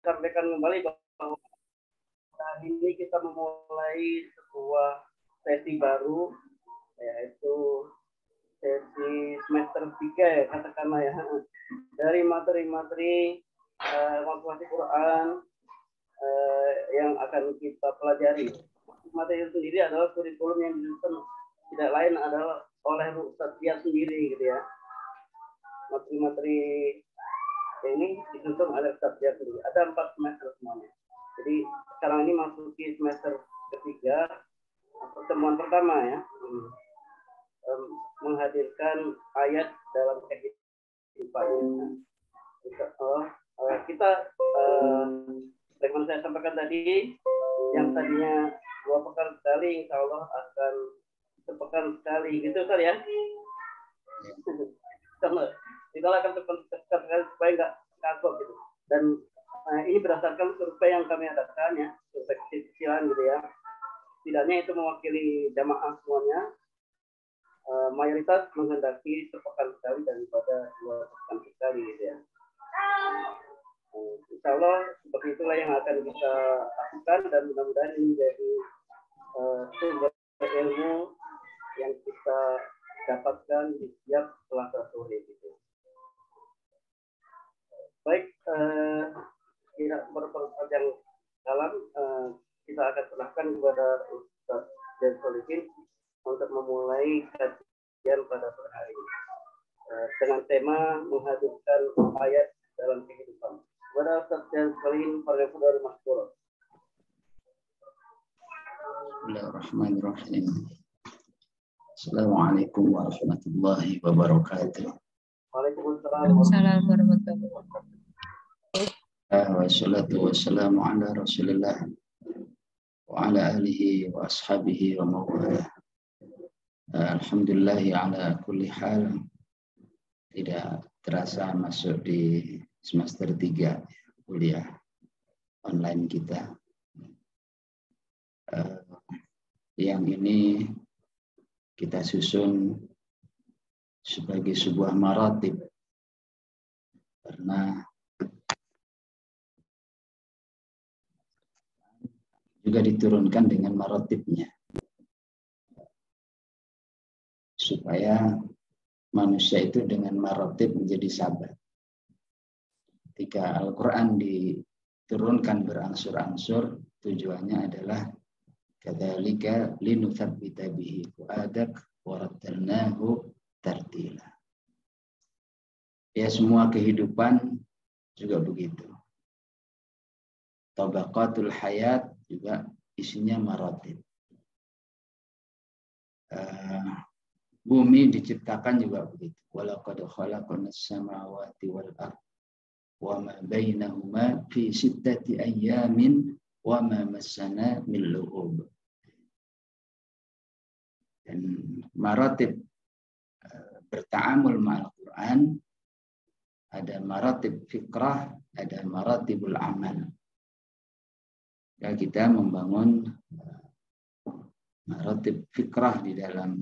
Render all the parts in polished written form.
sampaikan kembali bahwa hari ini kita memulai sebuah sesi baru, yaitu sesi semester 3 ya katakanlah ya, dari materi-materi motivasi Quran yang akan kita pelajari. Materi itu sendiri adalah kurikulum yang disusun tidak lain adalah oleh Ustadz dia sendiri gitu ya. Materi-materi ini disusun oleh Ustadz dia sendiri. Ada 4 semester semuanya. Jadi sekarang ini masuki semester ketiga, pertemuan pertama ya, menghadirkan ayat dalam kehidupan. Kita bagaimana saya sampaikan tadi, yang tadinya 2 pekan sekali, insya Allah akan sepekan sekali, gitu kan ya? Kita akan sepekan sekali supaya nggak kagok gitu. Dan ini berdasarkan survei yang kami adakan ya, survei kecil-kecilan gitu ya. Setidaknya itu mewakili jamaah semuanya. Mayoritas menghendaki sepekan sekali daripada 2 pekan sekali gitu ya. Insya Allah seperti itulah yang akan kita lakukan, dan mudah-mudahan ini menjadi sumber ilmu yang kita dapatkan di setiap Selasa sore gitu. Baik, tidak berperpanjang dalam, kita akan serahkan kepada Ustaz Dan Solihin untuk memulai kajian pada sore hari ini dengan tema menghadirkan ayat dalam kehidupan. Kepada Ustaz Dan Solihin, Paragakudaru Maskuro. Bismillahirrahmanirrahim. Assalamualaikum warahmatullahi wabarakatuh. Waalaikumsalam warahmatullahi wabarakatuh. Wassalatu wassalamu ala Rasulillah wa ala alihi wa ashabihi wa mawalah. Alhamdulillah ala kulli hal. Tidak terasa masuk di semester 3 kuliah online kita. Yang ini kita susun sebagai sebuah maratib, karena juga diturunkan dengan maratibnya supaya manusia itu dengan maratib menjadi sabar. Ketika Al-Quran diturunkan berangsur-angsur, tujuannya adalah kadzalika linutsabbita bihi fuadak wa rattalnahu tartila. Ya, semua kehidupan juga begitu. Tabaqatul hayat juga isinya maratib. Bumi diciptakan juga begitu. Walaqad khalaqnas samawati wal ardh wa ma bainahuma fi sittati ayyamin wa ma massana min lughub. Dan maratib berta'amul ma'al Quran, ada maratib fikrah, ada maratibul amal. Ya, kita membangun maratib fikrah di dalam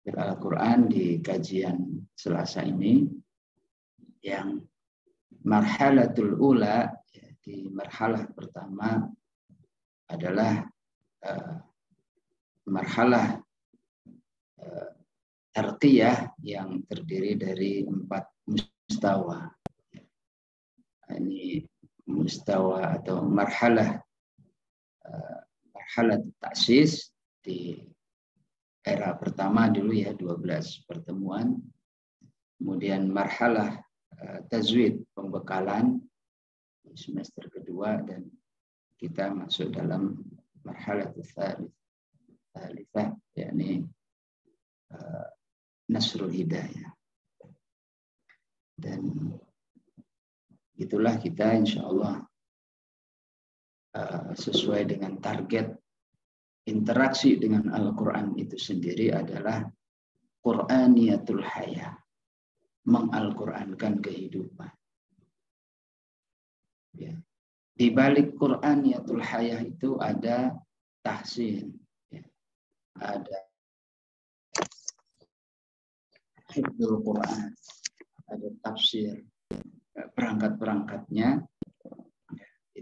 Al-Quran di kajian Selasa ini, yang marhalatul ula, di marhalah pertama adalah marhalah tarqiyah yang terdiri dari 4 mustawa. Ini mustawa atau marhalah ta'sis di era pertama dulu ya, 12 pertemuan. Kemudian marhalah tazwid, pembekalan di semester kedua, dan kita masuk dalam marhalah tsalitsah, yakni Nasrul Hidayah. Dan itulah kita insya Allah sesuai dengan target interaksi dengan Al-Quran itu sendiri adalah Qur'aniyatul Hayah, mengal-Qurankan kehidupan. Ya. Di balik Qur'aniyatul Hayah itu ada tahsin, ya. Ada hifdzul Quran, ada tafsir, perangkat-perangkatnya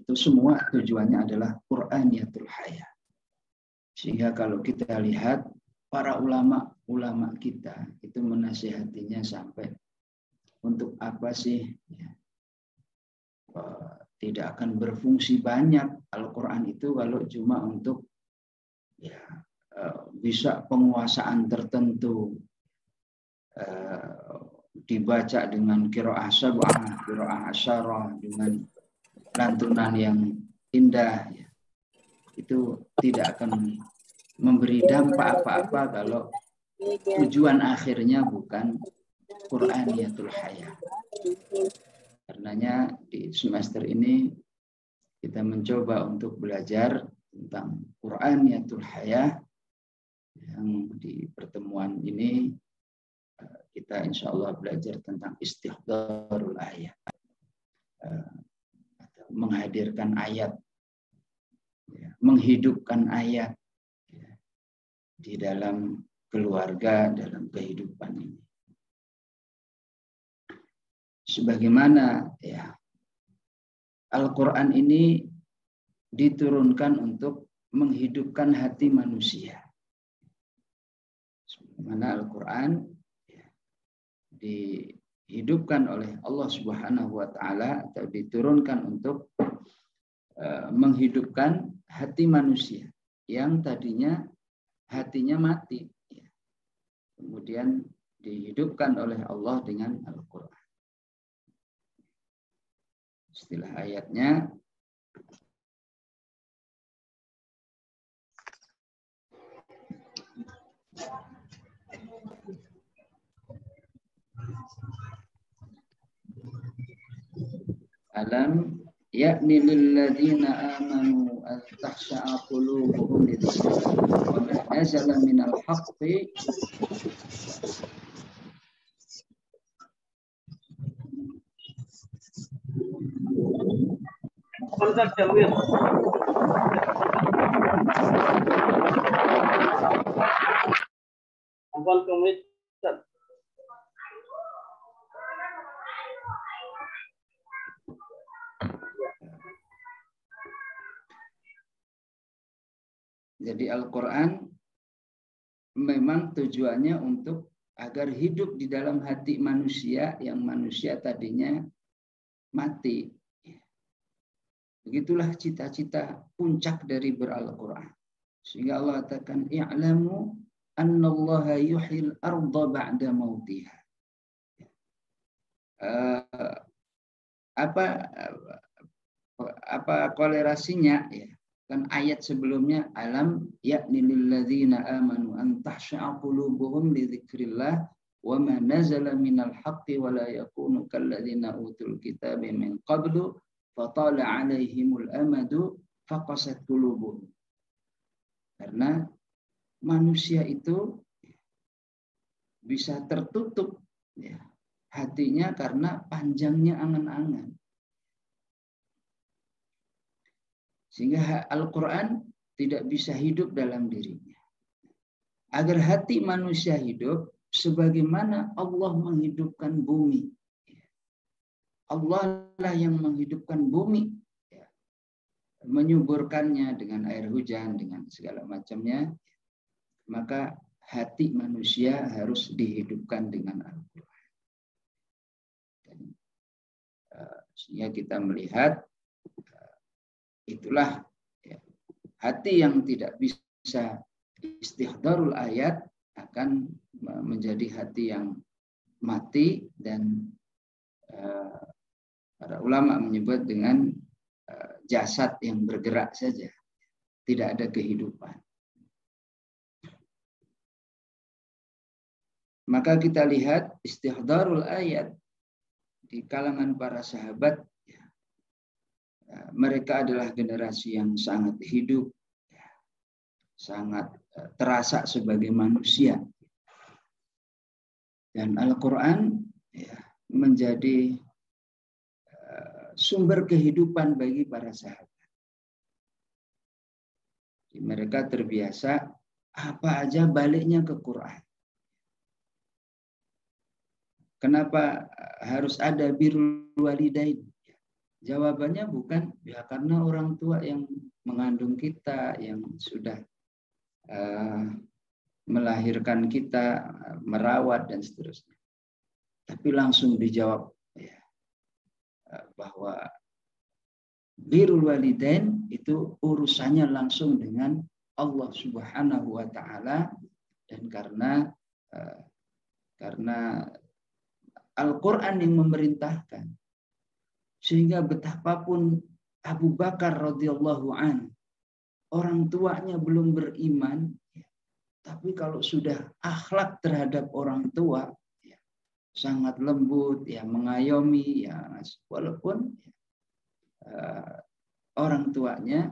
itu semua tujuannya adalah Qur'aniyatul Hayah. Sehingga kalau kita lihat para ulama kita itu menasihatinya sampai untuk apa sih ya, tidak akan berfungsi banyak Al-Quran itu kalau cuma untuk ya, bisa penguasaan tertentu, dibaca dengan qiraah sab'ah, qiraah asyarah, dengan lantunan yang indah ya. Itu tidak akan memberi dampak apa-apa kalau tujuan akhirnya bukan Qur'aniyatul Hayah. Karenanya di semester ini kita mencoba untuk belajar tentang Qur'aniyatul Hayah, yang di pertemuan ini kita insya Allah belajar tentang istihdharul ayat, atau menghadirkan ayat, menghidupkan ayat di dalam keluarga, dalam kehidupan ini. Sebagaimana ya Al-Quran ini diturunkan untuk menghidupkan hati manusia. Sebagaimana Al-Quran ya, dihidupkan oleh Allah Subhanahu wa Ta'ala atau diturunkan untuk menghidupkan hati manusia yang tadinya hatinya mati, ya. Kemudian dihidupkan oleh Allah dengan Al-Quran. Istilah ayatnya alam yakni lilladzina amanu an takhsha'a qulubuhum lidzikrillah wa ma nazala minal haqqi Kontak Jamil. Ampun komit. Jadi Al-Quran memang tujuannya untuk agar hidup di dalam hati manusia yang manusia tadinya mati. Begitulah cita-cita puncak dari Al-Quran. Sehingga Allah katakan, i'lamu annallaha yuhyil arda ba'da mautiha. Apa kolerasinya ya? Kan ayat sebelumnya alam yakni lilladzina amanu an tahsha'a qulubuhum li dzikrillah wa ma nazala minal haqqi wa la yakunu kalladzina utul kitaba min qablu fatala 'alaihimul amadu faqasat qulubuhum. Karena manusia itu bisa tertutup ya, hatinya karena panjangnya angan-angan. Sehingga Al-Quran tidak bisa hidup dalam dirinya. Agar hati manusia hidup, sebagaimana Allah menghidupkan bumi. Allah lah yang menghidupkan bumi. Menyuburkannya dengan air hujan, dengan segala macamnya. Maka hati manusia harus dihidupkan dengan Al-Quran. Sehingga kita melihat itulah ya, hati yang tidak bisa istihdharul ayat akan menjadi hati yang mati dan para ulama menyebut dengan jasad yang bergerak saja, tidak ada kehidupan. Maka kita lihat istihdharul ayat di kalangan para sahabat. Mereka adalah generasi yang sangat hidup, sangat terasa sebagai manusia. Dan Al-Quran menjadi sumber kehidupan bagi para sahabat. Mereka terbiasa apa aja baliknya ke Quran. Kenapa harus ada birrul walidain? Jawabannya bukan ya karena orang tua yang mengandung kita, yang sudah melahirkan kita, merawat dan seterusnya. Tapi langsung dijawab ya, bahwa birrul walidain itu urusannya langsung dengan Allah Subhanahu wa taala, dan karena Al-Qur'an yang memerintahkan, sehingga betapapun Abu Bakar radhiyallahu an orang tuanya belum beriman, tapi kalau sudah akhlak terhadap orang tua ya, sangat lembut ya, mengayomi ya, walaupun orang tuanya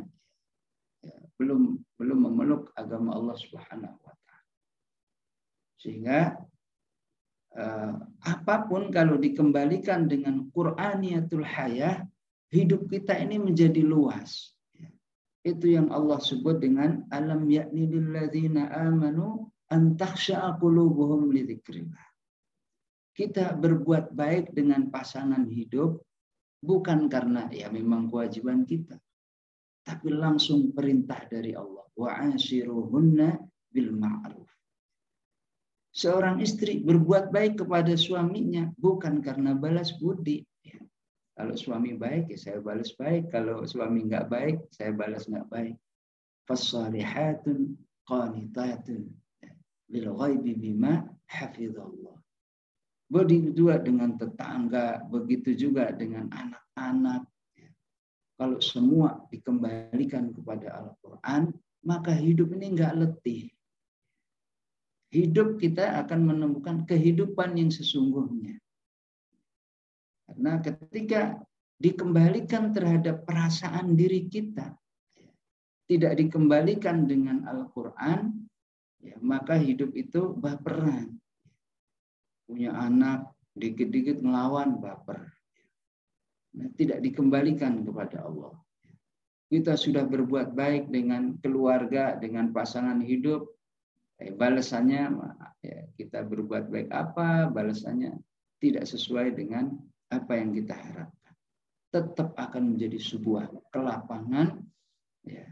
ya, belum memeluk agama Allah Subhanahu wa taala. Sehingga apapun kalau dikembalikan dengan Qur'aniyatul hayah, hidup kita ini menjadi luas. Itu yang Allah sebut dengan alam yakni lilladzina amanu an takhsha'a qulubuhum li dzikrillah. Kita berbuat baik dengan pasangan hidup bukan karena ya memang kewajiban kita, tapi langsung perintah dari Allah, wa ashiruhunna bil ma'ruf. Seorang istri berbuat baik kepada suaminya bukan karena balas budi. Kalau suami baik, ya saya balas baik. Kalau suami nggak baik, saya balas nggak baik. Fassalihatun qanitatun lil ghaibi bima hafizallah. Begitu juga dengan tetangga, begitu juga dengan anak-anak. Kalau semua dikembalikan kepada Al-Quran, maka hidup ini nggak letih. Hidup kita akan menemukan kehidupan yang sesungguhnya. Karena ketika dikembalikan terhadap perasaan diri kita, tidak dikembalikan dengan Al-Quran, ya, maka hidup itu baperan. Punya anak, dikit-dikit ngelawan, baper. Nah, tidak dikembalikan kepada Allah. Kita sudah berbuat baik dengan keluarga, dengan pasangan hidup, balasannya ya, kita berbuat baik apa, balasannya tidak sesuai dengan apa yang kita harapkan. Tetap akan menjadi sebuah kelapangan ya,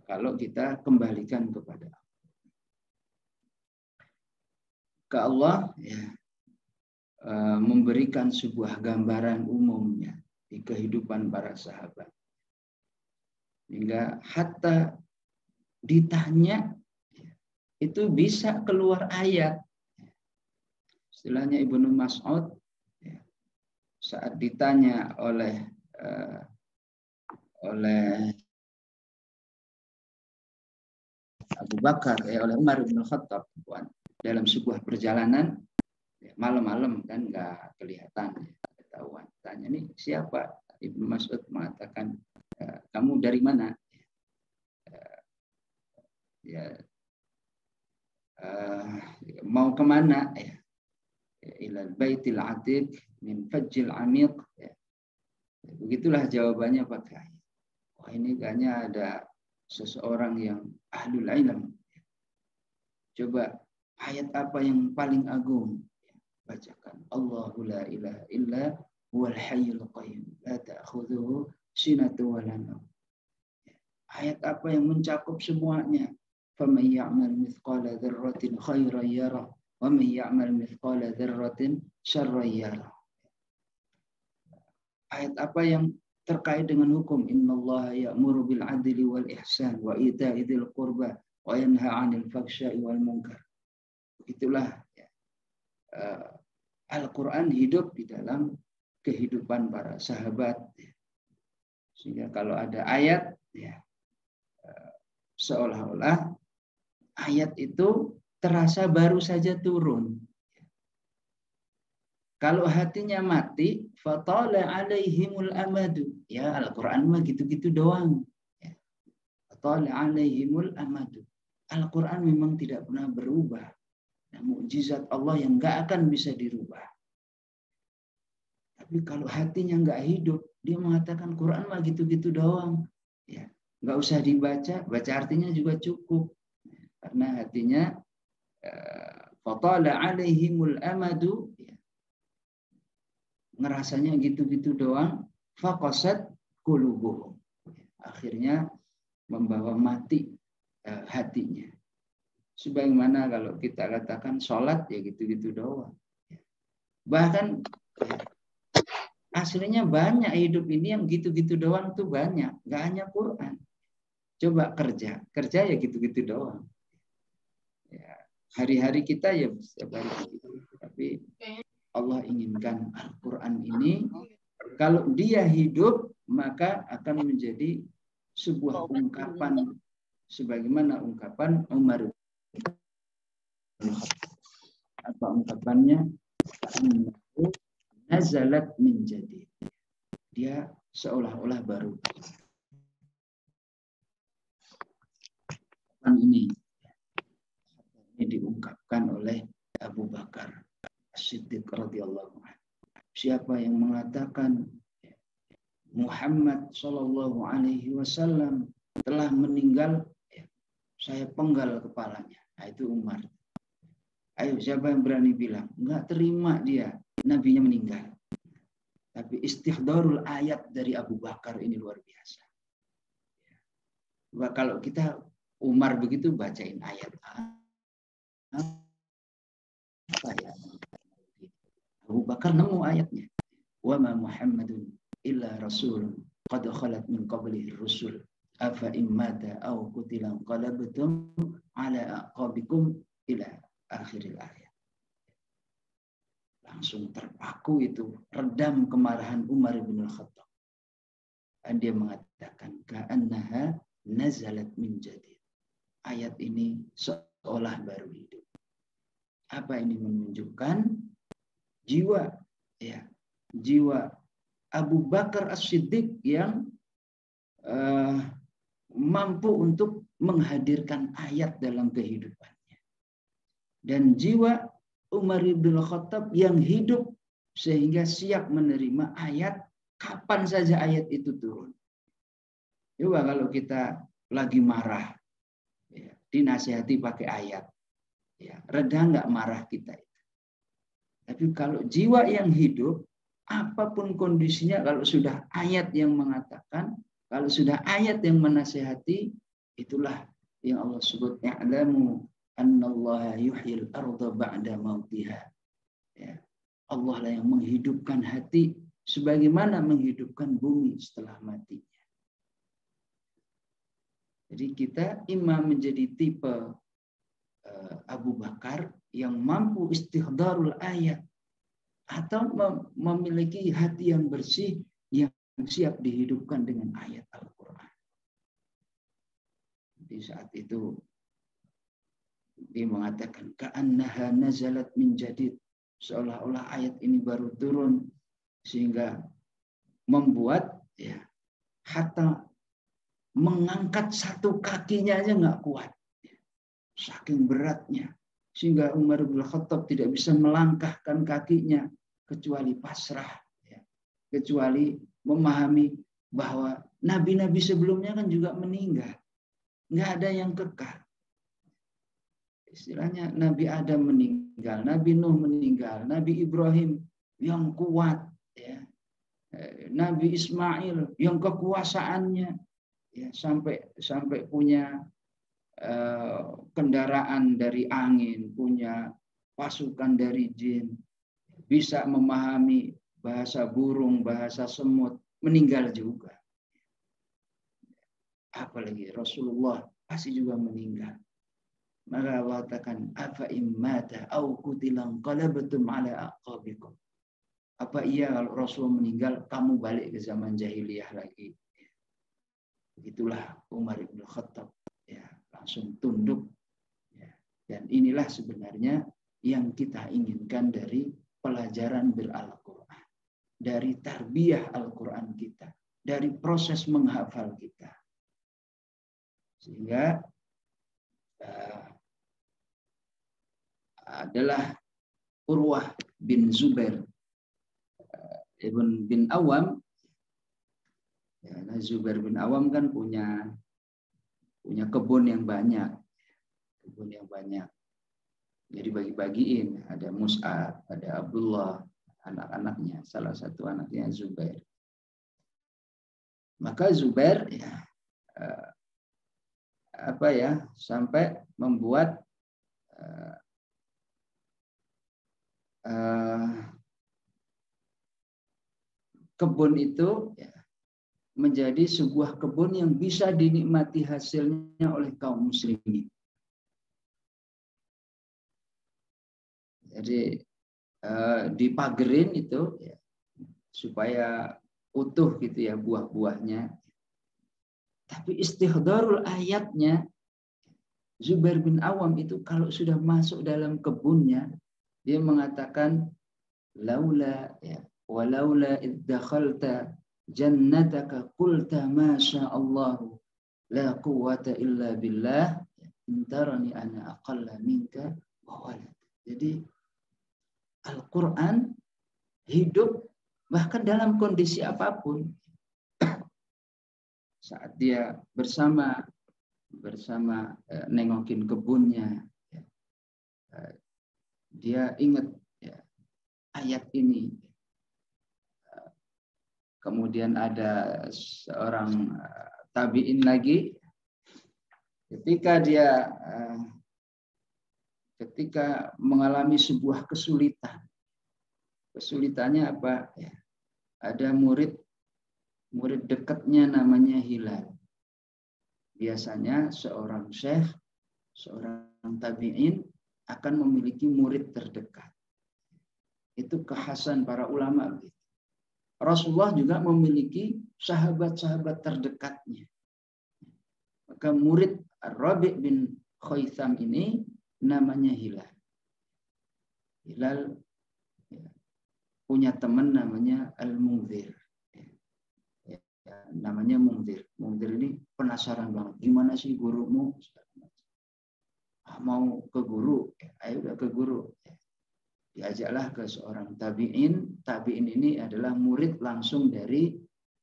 kalau kita kembalikan kepada Allah. Ke Allah ya, memberikan sebuah gambaran umumnya di kehidupan para sahabat. Hingga hatta ditanya itu bisa keluar ayat. Istilahnya Ibnu Mas'ud saat ditanya oleh Abu Bakar, oleh Umar bin Khattab dalam sebuah perjalanan malam-malam kan nggak kelihatan ketahuan. Tanya nih siapa? Ibnu Mas'ud mengatakan kamu dari mana? Mau kemana? Ilal baitil atiq min fajjil amiq. Begitulah jawabannya pakai. Wah, ini kayaknya ada seseorang yang ahlul ilm. Coba ayat apa yang paling agung? Bacakan. Allahu la ilaha illa huwal hayyul qayyum la ta'khudhuhu sinatun wa la nawm. Ayat apa yang mencakup semuanya? Faman ya'mal mithqala dzarratin khairan yarah wa man ya'mal mithqala dzarratin syarran yarah. Ayat apa yang terkait dengan hukum? Innallaha ya'muru bil 'adli wal ihsan wa ita'i dzil qurba wa yanha 'anil fahsya'i wal munkar. Itulah ya, Al-Quran hidup di dalam kehidupan para sahabat. Sehingga kalau ada ayat, ya, seolah-olah ayat itu terasa baru saja turun. Kalau hatinya mati, fatala alaihimul amadu. Ya, Al-Quran mah gitu-gitu doang. Ya. Fatala alaihimul amadu. Al-Quran memang tidak pernah berubah. Nah, mukjizat Allah yang nggak akan bisa dirubah. Tapi kalau hatinya nggak hidup, dia mengatakan Quran mah gitu-gitu doang. Ya, nggak usah dibaca, baca artinya juga cukup. Karena hatinya fatala alaihimul amadu. Ya, ngerasanya gitu-gitu doang, faqasat qulubuhum. Akhirnya membawa mati hatinya. Sebagaimana kalau kita katakan sholat ya gitu-gitu doang. Bahkan aslinya banyak hidup ini yang gitu-gitu doang tuh banyak. Nggak hanya Quran. Coba kerja ya gitu-gitu doang. Ya, hari-hari kita ya begitu. Tapi Allah inginkan Al-Quran ini kalau dia hidup maka akan menjadi sebuah ungkapan sebagaimana ungkapan Umar. Apa ungkapannya? Nazalat min jadid. Dia seolah-olah baru. Ini diungkapkan oleh Abu Bakar As-Siddiq radhiyallahu anhu. Siapa yang mengatakan Muhammad sallallahu alaihi wasallam telah meninggal, saya penggal kepalanya. Nah, itu Umar. Ayo, siapa yang berani bilang? Enggak terima dia, nabinya meninggal. Tapi istihdarul ayat dari Abu Bakar ini luar biasa. Kalau kita Umar begitu bacain ayat. Apa ya? Abu Bakar nemu ayatnya. Wa ma Muhammadun illa rasulun qad khalat min qablihi rusul afa immata aw qutila qalabtum ala aqabikum ila akhiril ayat. Langsung terpaku itu, redam kemarahan Umar bin Khattab. Dan dia mengatakan ka'annaha nazalat min jadid. Ayat ini seolah baru hidup. Apa ini menunjukkan? Jiwa Abu Bakar As-Siddiq yang mampu untuk menghadirkan ayat dalam kehidupannya. Dan jiwa Umar bin Khattab yang hidup sehingga siap menerima ayat kapan saja ayat itu turun. Coba kalau kita lagi marah, ya, dinasihati pakai ayat, ya, reda nggak marah kita itu. Tapi kalau jiwa yang hidup, apapun kondisinya, kalau sudah ayat yang mengatakan, kalau sudah ayat yang menasihati, itulah yang Allah sebut ya'lamu annallaha yuhyil arda ba'da mautiha. Ya. Allah lah yang menghidupkan hati sebagaimana menghidupkan bumi setelah matinya. Jadi kita imam menjadi tipe Abu Bakar yang mampu istihdarul ayat atau memiliki hati yang bersih yang siap dihidupkan dengan ayat Al-Quran. Di saat itu dia mengatakan ka'annaha nazalat min jadid, seolah-olah ayat ini baru turun sehingga membuat hatta mengangkat satu kakinya aja nggak kuat, saking beratnya, sehingga Umar bin Khattab tidak bisa melangkahkan kakinya kecuali pasrah, kecuali memahami bahwa nabi-nabi sebelumnya kan juga meninggal, nggak ada yang kekal. Istilahnya Nabi Adam meninggal, Nabi Nuh meninggal, Nabi Ibrahim yang kuat, ya. Nabi Ismail yang kekuasaannya sampai punya kendaraan dari angin, punya pasukan dari jin, bisa memahami bahasa burung, bahasa semut, meninggal juga. Apalagi Rasulullah pasti juga meninggal. Maka Allah katakan afa immata au qutilan qalabtum ala aqabikum. Apa iya kalau Rasul meninggal kamu balik ke zaman jahiliyah lagi? Begitulah Umar bin Khattab, ya, langsung tunduk, ya. Dan inilah sebenarnya yang kita inginkan dari pelajaran ber-Al-Quran, dari tarbiyah Al-Quran kita, dari proses menghafal kita, sehingga adalah Urwah bin Zubair bin Awam. Ya, Zubair bin Awam kan punya kebun yang banyak, Jadi bagi-bagiin, ada Mus'ab, ada Abdullah, anak-anaknya, salah satu anaknya Zubair. Maka Zubair sampai membuat kebun itu menjadi sebuah kebun yang bisa dinikmati hasilnya oleh kaum muslimin. Jadi dipagerin itu supaya utuh gitu ya buah-buahnya. Tapi istihdarul ayatnya, Zubair bin Awam itu kalau sudah masuk dalam kebunnya, dia mengatakan laula walaula id dakhalta jannataka qulta ma sya Allah la quwwata illa billah intarani ana aqalla minka wa walad. Jadi Al-Qur'an hidup bahkan dalam kondisi apapun. Saat dia bersama nengokin kebunnya, dia ingat ayat ini. Kemudian ada seorang tabi'in lagi, ketika mengalami sebuah kesulitan. Kesulitannya apa? Ada murid dekatnya namanya Hilal. Biasanya seorang syekh, seorang tabi'in akan memiliki murid terdekat. Itu kekhasan para ulama. Rasulullah juga memiliki sahabat-sahabat terdekatnya. Maka murid Rabi' bin Khaytham ini namanya Hilal. Hilal punya teman namanya Al-Mungzir. Namanya Mungzir. Mungzir ini penasaran banget. Gimana sih gurumu? Mau ke guru? Ayo udah ke guru. Diajaklah ke seorang tabi'in. Tabi'in ini adalah murid langsung dari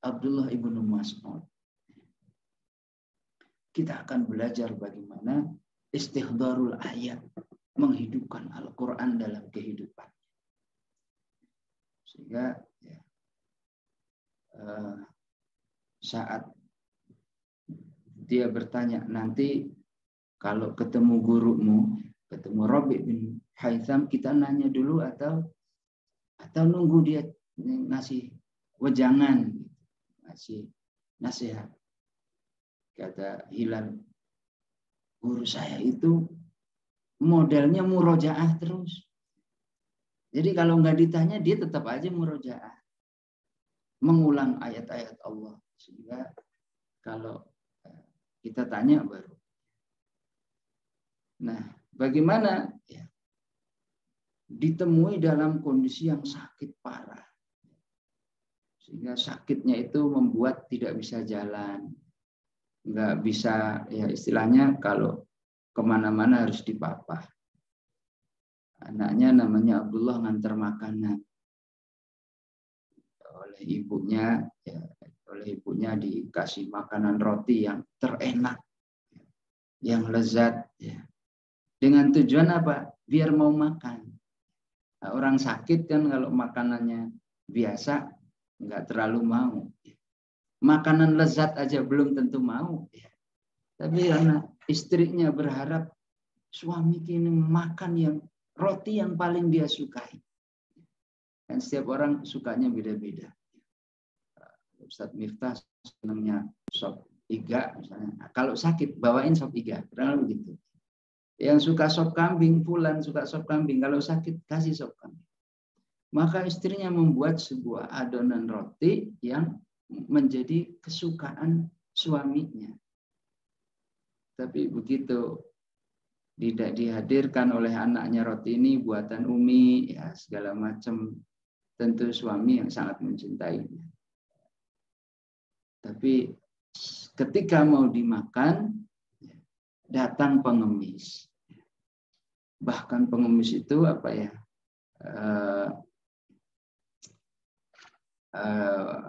Abdullah ibnu Mas'ud. Kita akan belajar bagaimana istihdarul ayat, menghidupkan Al-Quran dalam kehidupan. Sehingga saat dia bertanya, nanti kalau ketemu gurumu, ketemu Rabi' bin Khaytham, kita nanya dulu atau nunggu dia ngasih wejangan, ngasih nasihat. Kata Hilal, guru saya itu modelnya murojaah terus. Jadi kalau nggak ditanya, dia tetap aja murojaah, mengulang ayat-ayat Allah. Sehingga kalau kita tanya baru. Nah, bagaimana? Ditemui dalam kondisi yang sakit parah. Sehingga sakitnya itu membuat tidak bisa jalan. Nggak bisa, istilahnya kalau kemana-mana harus dipapah. Anaknya namanya Abdullah ngantar makanan. Oleh ibunya dikasih makanan roti yang terenak, yang lezat, dengan tujuan apa? Biar mau makan. Nah, orang sakit kan kalau makanannya biasa nggak terlalu mau. Makanan lezat aja belum tentu mau. Tapi karena istrinya berharap suami kini makan yang roti yang paling dia sukai. Dan setiap orang sukanya beda-beda. Ustadz Miftah senangnya sop iga misalnya. Nah, kalau sakit bawain sop iga, kurang begitu. Yang suka sop kambing, Fulan suka sop kambing. Kalau sakit kasih sop kambing. Maka istrinya membuat sebuah adonan roti yang menjadi kesukaan suaminya. Tapi begitu tidak dihadirkan oleh anaknya roti ini buatan Umi, segala macam, tentu suami yang sangat mencintainya. Tapi ketika mau dimakan, datang pengemis. Bahkan pengemis itu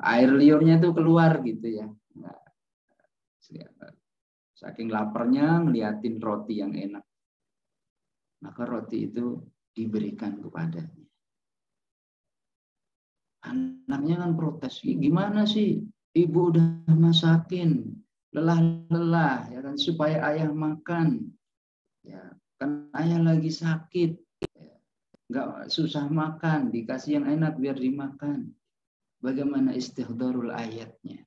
air liurnya itu keluar gitu ya. Saking laparnya ngeliatin roti yang enak. Maka roti itu diberikan kepadanya. Anaknya kan protes, gimana sih? ibu udah masakin, lelah-lelah ya kan supaya ayah makan. Ya, kan ayah lagi sakit. Ya, nggak susah makan, dikasih yang enak biar dimakan. Bagaimana istihdharul ayatnya?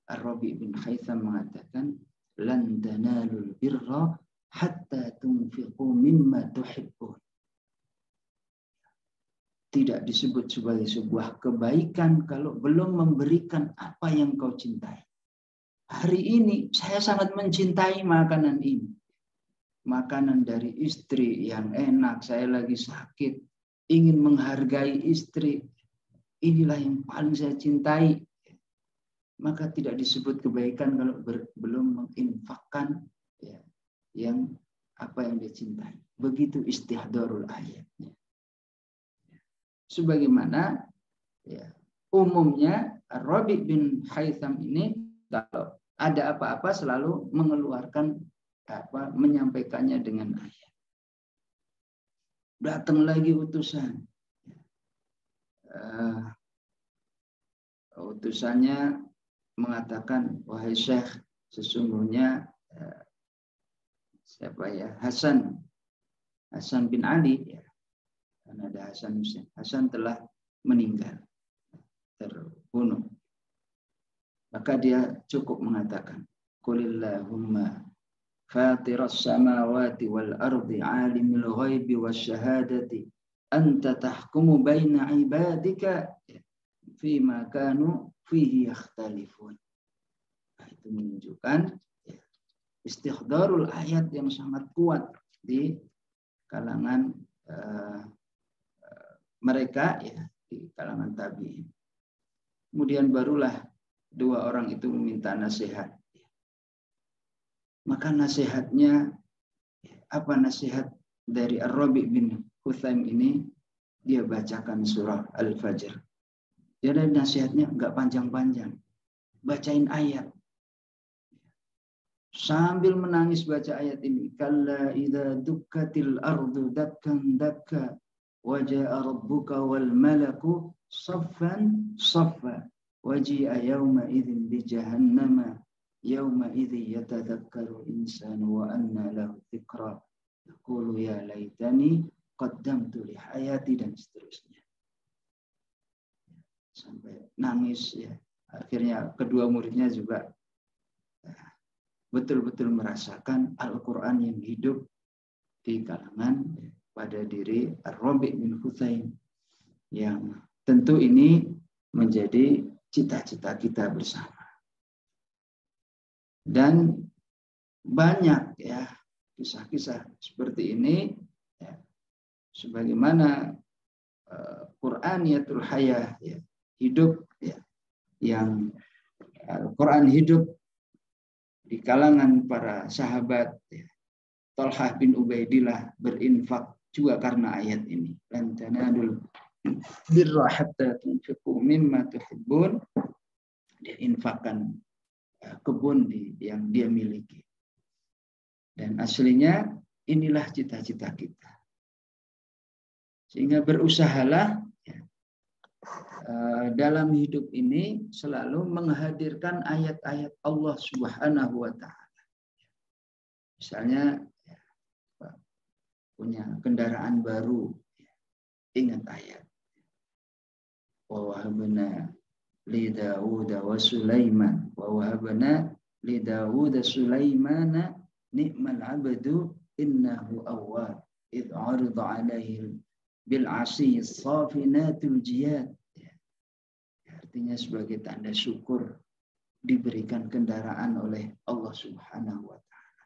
Ar-Rabi bin Haytham mengatakan, lan tanalul birra hatta tunfiqu mimma tuhibbun. Tidak disebut sebagai sebuah kebaikan kalau belum memberikan apa yang kau cintai. Hari ini saya sangat mencintai makanan ini. Makanan dari istri yang enak, saya lagi sakit, ingin menghargai istri. Inilah yang paling saya cintai. Maka tidak disebut kebaikan kalau belum menginfakkan ya, yang apa yang dia cintai. Begitu istihdharul ayatnya. Sebagaimana ya, umumnya Rabi bin Haytham ini kalau ada apa-apa selalu mengeluarkan apa, menyampaikannya dengan ayat. Datang lagi utusan. Utusannya mengatakan, wahai Syekh, sesungguhnya siapa ya, Hasan bin Ali ya. Karena ada Hasan Hussein. Hasan telah meninggal, terbunuh. Maka dia cukup mengatakan, Qulillahumma fatiras samawati wal ardi alimul ghaibi wasyahadati anta tahkumu baina ibadika fima kanu fihi yakhtalifun. Nah, itu menunjukkan ya, istihdharul ayat yang sangat kuat di kalangan mereka ya, di kalangan tabi'in. Kemudian barulah dua orang itu meminta nasihat. Maka nasihatnya, apa nasihat dari Ar-Rabi bin Haytham ini? Dia bacakan surah Al-Fajr. Jadi nasihatnya enggak panjang-panjang. Bacain ayat. Sambil menangis baca ayat ini. Kalla idza dukkatil ardu dakkan dakka wa jaa rabbuka wal malaku saffan saffa wa ji'a yawma idzin bi jahannama yawma idzi yatadhakkaru insanu wa anna lahu dzikra yaqulu ya laitani qaddamtu li hayati, dan seterusnya. Sampai nangis ya. Akhirnya kedua muridnya juga betul-betul merasakan Al-Quran yang hidup di kalangan pada diri Ar-Rabi bin Haytham, yang tentu ini menjadi cita-cita kita bersama. Dan banyak ya kisah-kisah seperti ini ya, sebagaimana Qur'aniyatul Hayah ya, hidup ya, yang Al-Quran hidup di kalangan para sahabat ya. Thalhah bin Ubaidillah berinfak juga karena ayat ini. Lan tanalul birra hatta tunfiqu mimma tuhibbun. Dia infakkan kebun yang dia miliki. Dan aslinya inilah cita-cita kita. Sehingga berusahalah ya, dalam hidup ini selalu menghadirkan ayat-ayat Allah Subhanahu wa Ta'ala. Misalnya ya, punya kendaraan baru, ya, ingat ayat. Wa wahabna li Daud wa Sulaiman wa wahabna li Daud Sulaimana ni'mal 'abdu innahu awwab id 'arida 'alaihi bil 'asyi safinatul jiyad. Artinya sebagai tanda syukur diberikan kendaraan oleh Allah Subhanahu wa Ta'ala.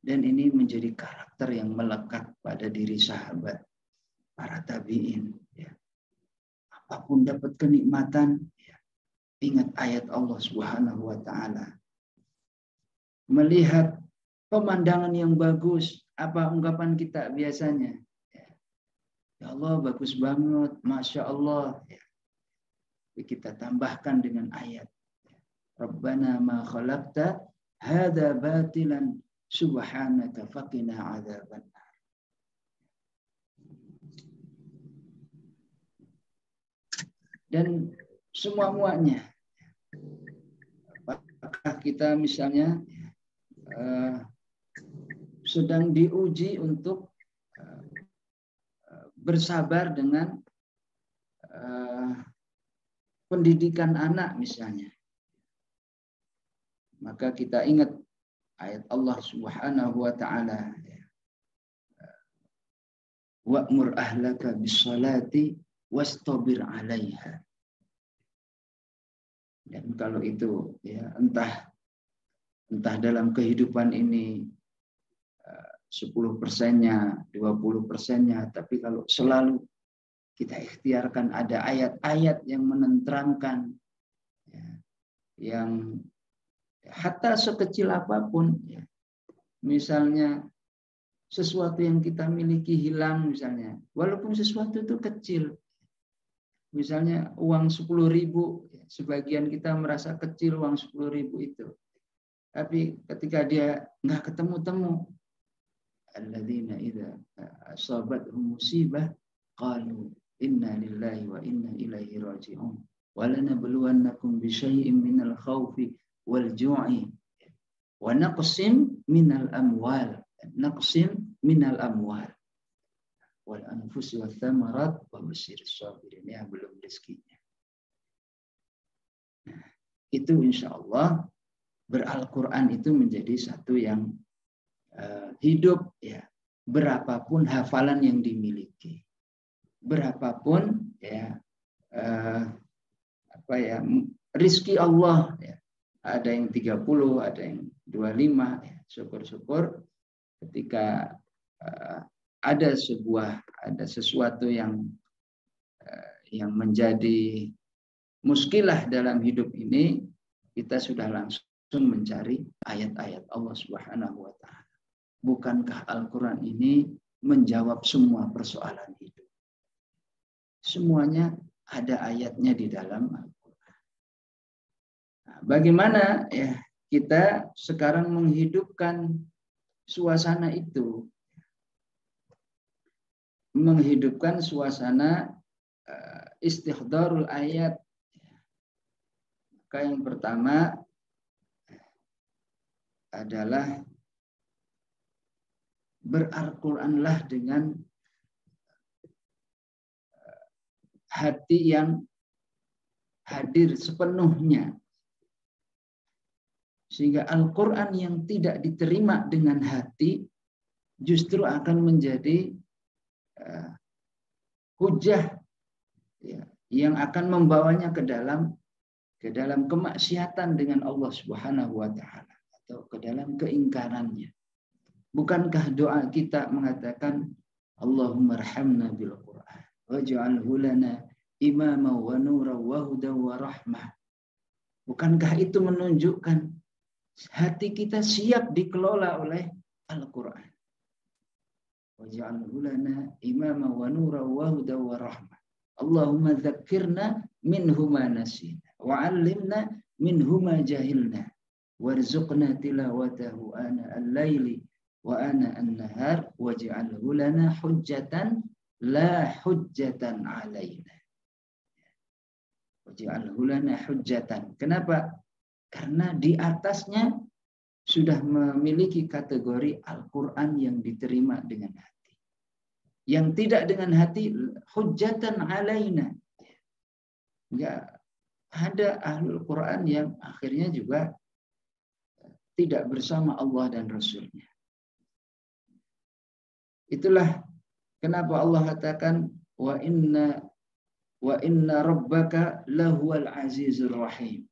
Dan ini menjadi karakter yang melekat pada diri sahabat, para tabi'in. Ya. Apapun dapat kenikmatan, ya, ingat ayat Allah Subhanahu wa Ta'ala. Melihat pemandangan yang bagus, apa ungkapan kita biasanya? Ya Allah, bagus banget, Masya Allah. Ya. Kita tambahkan dengan ayat. Rabbana ma khalaqta hadza batilan subhanaka faqina adzabannar. Dan semua-muanya kita misalnya sedang diuji untuk bersabar dengan pendidikan anak misalnya, maka kita ingat ayat Allah Subhanahu wa taala, wa'mur ahlaka bis-shalati wastabir 'alaiha. Dan kalau itu ya entah dalam kehidupan ini 10%-nya, 20%-nya, tapi kalau selalu kita ikhtiarkan ada ayat-ayat yang menenteramkan, ya, yang hatta sekecil apapun, ya, misalnya sesuatu yang kita miliki hilang misalnya, walaupun sesuatu itu kecil, misalnya uang 10.000, sebagian kita merasa kecil uang 10.000 itu, tapi ketika dia nggak ketemu-temu, alladzina idza asabathum musibah qalu inna lillahi wa inna ilaihi raji'un wa lanabluwannakum bisyai'in minal khaufi wal ju'i wa naqsin minal amwal wal anfusi wath thamarat wa basyiris sabirin. Ya, belum rezekinya. Nah, itu insyaallah berAl-Qur'an itu menjadi satu yang hidup, ya, berapapun hafalan yang dimiliki, berapapun ya rizki Allah, ya, ada yang 30, ada yang 25, ya, syukur-syukur ketika ada sesuatu yang menjadi muskilah dalam hidup ini, kita sudah langsung mencari ayat-ayat Allah Subhanahu wa taala. Bukankah Al-Quran ini menjawab semua persoalan hidup? Semuanya ada ayatnya di dalam Al-Quran. Nah, bagaimana ya kita sekarang menghidupkan suasana itu? Menghidupkan suasana istihdarul ayat. Maka yang pertama adalah berAl-Quranlah dengan hati yang hadir sepenuhnya. Sehingga Al-Quran yang tidak diterima dengan hati justru akan menjadi hujah, ya, yang akan membawanya ke dalam kemaksiatan dengan Allah Subhanahu wa taala atau ke dalam keingkarannya. Bukankah doa kita mengatakan Allahumma arhamna bil Qur'an waj'alhu lana imama wa nura wa huda wa rahmah. Bukankah itu menunjukkan hati kita siap dikelola oleh Al-Qur'an? Waj'alhu lana imama wa nura wa huda wa rahmah. Allahumma dzakkirna minhu ma nasina wa 'allimna minhu ma jahilna warzuqna tilawatahu ana al-laili wa ana an-nahar waj'alhu lana hujjatan la hujjatan 'alaina. Waj'alhu lana hujjatan. Kenapa? Karena di atasnya sudah memiliki kategori Al-Quran yang diterima dengan hati. Yang tidak dengan hati, hujjatan 'alaina. Enggak ada ahlul Quran yang akhirnya juga tidak bersama Allah dan Rasulnya. Itulah kenapa Allah katakan wa inna rabbaka lahuwal azizur rahim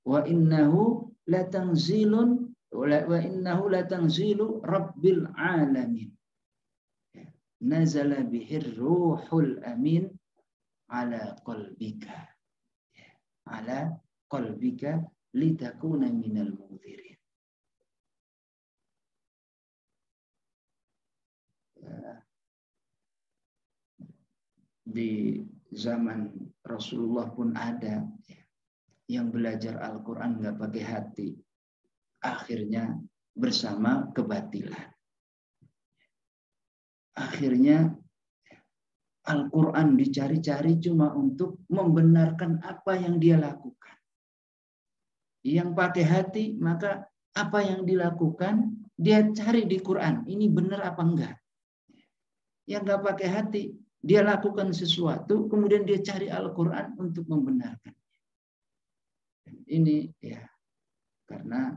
wa innahu latanzilu rabbil alamin nazala bihir ruhul amin ala qalbika litakuna minal munzirin. Di zaman Rasulullah pun ada yang belajar Al-Quran nggak pakai hati, akhirnya bersama kebatilan. Akhirnya Al-Quran dicari-cari cuma untuk membenarkan apa yang dia lakukan. Yang pakai hati, maka apa yang dilakukan, dia cari di Quran. Ini benar apa enggak? Yang nggak pakai hati, dia lakukan sesuatu, kemudian dia cari Al-Quran untuk membenarkan. Ini ya, karena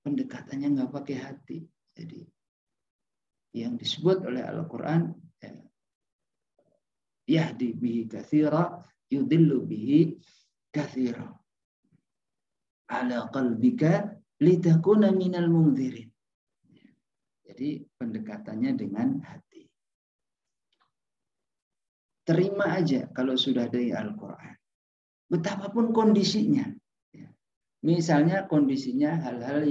pendekatannya nggak pakai hati. Jadi yang disebut oleh Al-Quran, yahdi bihi katsira, yudillu bihi katsira. Ala qalbika litakuna minal mundzirin. Jadi pendekatannya dengan hati. Terima aja kalau sudah dari Al-Quran. Betapapun kondisinya. Misalnya kondisinya hal-hal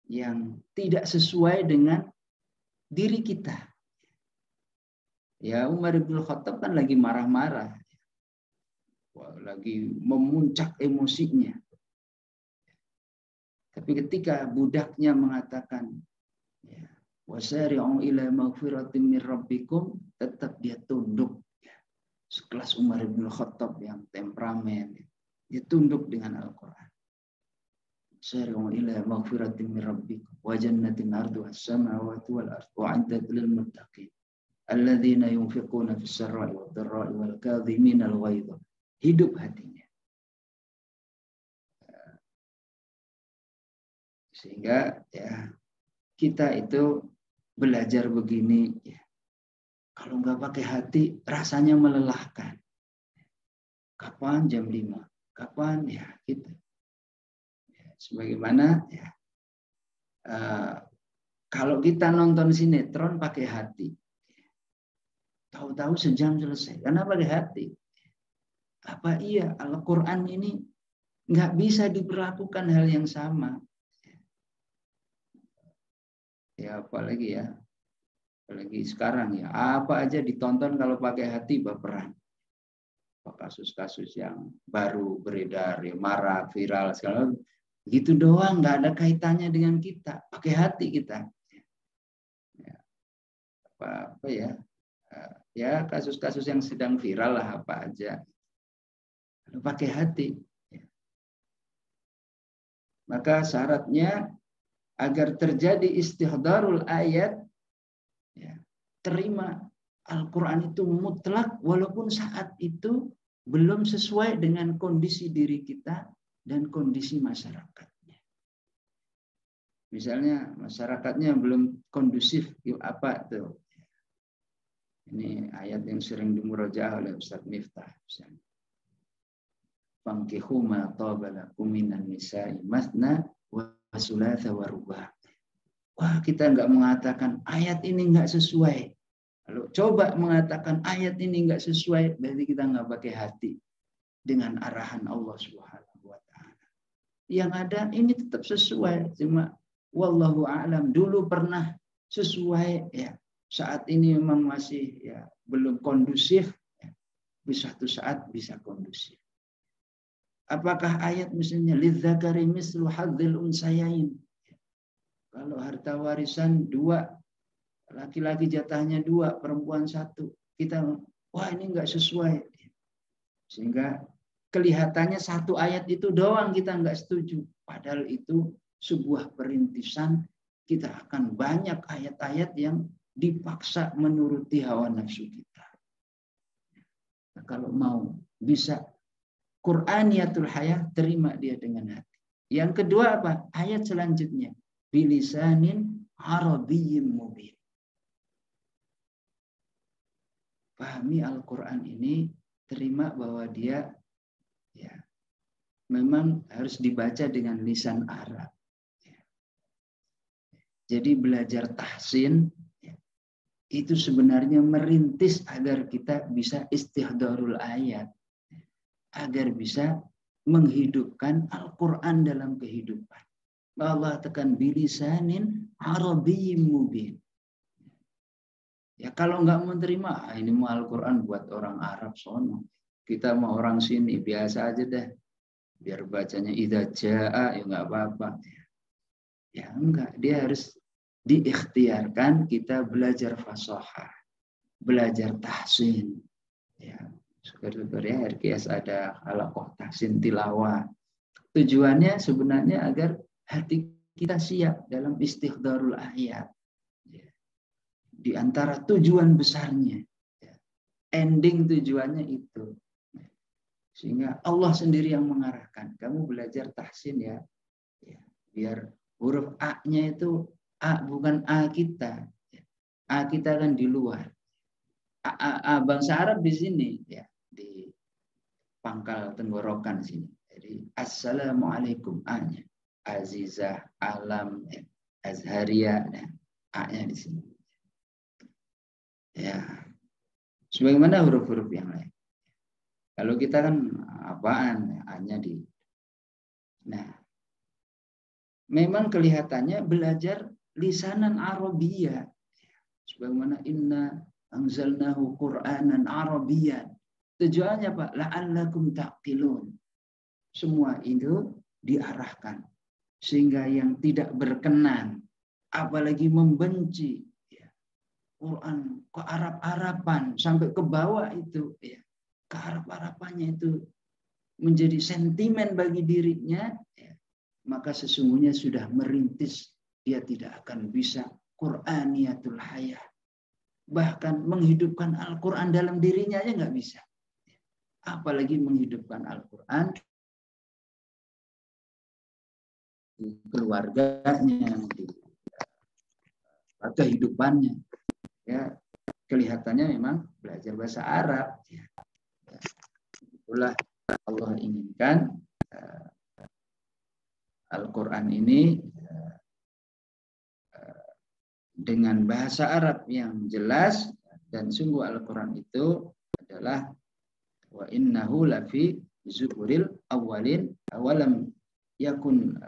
yang tidak sesuai dengan diri kita. Ya, Umar bin Khattab kan lagi marah-marah. Lagi memuncak emosinya. Tapi ketika budaknya mengatakan, ya, wasari'u ila maghfiratin min rabbikum, tetap dia tunduk. Sekelas Umar bin Khattab yang temperamen, dia tunduk dengan Al-Quran. Wasari'u ila maghfiratin min rabbikum wa jannatin arduha as-samawati wal ardu u'iddat lil muttaqin alladzina yunfiquna fis sarra'i wad dharra'i wal kadhimina al ghaidha. Hidup hatinya. Sehingga ya kita itu belajar begini ya. Kalau nggak pakai hati rasanya melelahkan. Kapan jam 5? Kapan ya gitu. Ya, sebagaimana ya kalau kita nonton sinetron pakai hati. Tahu-tahu sejam selesai. Karena pakai hati. Apa iya Al-Quran ini nggak bisa diperlakukan hal yang sama? Ya apalagi sekarang ya, apa aja ditonton kalau pakai hati baperan. Kasus-kasus yang baru beredar, ya, marak, viral, segala gitu doang, nggak ada kaitannya dengan kita, pakai hati kita. Ya, apa ya kasus-kasus yang sedang viral lah apa aja, pakai hati. Maka syaratnya agar terjadi istihdarul ayat, ya, terima Al-Quran itu mutlak walaupun saat itu belum sesuai dengan kondisi diri kita dan kondisi masyarakatnya. Misalnya masyarakatnya belum kondusif, apa tuh? Ini ayat yang sering dimurojaah oleh Ustaz Miftah. Fankihu ma taba lakum minan nisa'i masna wa thulatha wa ruba'. Wah, kita nggak mengatakan ayat ini nggak sesuai. Lalu coba mengatakan ayat ini nggak sesuai, berarti kita nggak pakai hati dengan arahan Allah Subhanahu wa Ta'ala. Yang ada ini tetap sesuai, cuma wallahu a'lam, dulu pernah sesuai, ya. Saat ini memang masih ya belum kondusif, ya. Di suatu saat bisa kondusif. Apakah ayat misalnya lidzakari mislu hadzil unsayain? Kalau harta warisan 2, laki-laki jatahnya 2, perempuan 1, kita wah ini enggak sesuai. Sehingga kelihatannya satu ayat itu doang kita enggak setuju. Padahal itu sebuah perintisan, kita akan banyak ayat-ayat yang dipaksa menuruti hawa nafsu kita. Nah, kalau mau bisa Qur'aniyatul hayah, terima dia dengan hati. Yang kedua apa? Ayat selanjutnya. Bilisanin arabiyyin mubin. Pahami Al-Quran ini, terima bahwa dia ya memang harus dibaca dengan lisan Arab. Jadi belajar tahsin ya, itu sebenarnya merintis agar kita bisa istihdarul ayat, agar bisa menghidupkan Al-Quran dalam kehidupan. Allah tekan bilisanin arabiyyin mubin. Ya kalau nggak menerima, ini mau Al-Quran buat orang Arab sono. Kita mau orang sini biasa aja deh. Biar bacanya idza jaa ya nggak apa-apa. Ya enggak, dia harus diikhtiarkan kita belajar fasahah, belajar tahsin. Ya, syukur-syukur ya RKS ada halaqah tahsin tilawah. Tujuannya sebenarnya agar hati kita siap dalam istighdarul ayat. Di antara tujuan besarnya, ending tujuannya itu. Sehingga Allah sendiri yang mengarahkan. Kamu belajar tahsin ya, biar huruf A-nya itu A bukan A kita. A kita kan di luar. A bangsa Arab di sini, ya, di pangkal tenggorokan sini. Jadi assalamualaikum A-nya. Azizah, Alam, Azharia, A-nya di sini. Ya, sebagaimana huruf-huruf yang lain. Kalau kita kan apaan? A-nya di. Nah, memang kelihatannya belajar lisanan Arabiyah. Sebagaimana inna anzalnahu Qur'anan Arabiyyan. Tujuannya Pak, la'allakum taqilun. Semua itu diarahkan sehingga yang tidak berkenan, apalagi membenci Quran ke Arab-Araban sampai ke bawah itu, ya, ke Arab-Arabannya itu menjadi sentimen bagi dirinya, ya, maka sesungguhnya sudah merintis dia tidak akan bisa Qur'aniyatul hayah, bahkan menghidupkan Al-Quran dalam dirinya aja nggak bisa, apalagi menghidupkan Al-Quran di keluarganya, di kehidupannya. Ya, kelihatannya memang belajar bahasa Arab. Ya. Itulah Allah inginkan Al-Quran ini dengan bahasa Arab yang jelas, dan sungguh Al-Quran itu adalah wa innahu lafi zuburil awwalin awalam yakun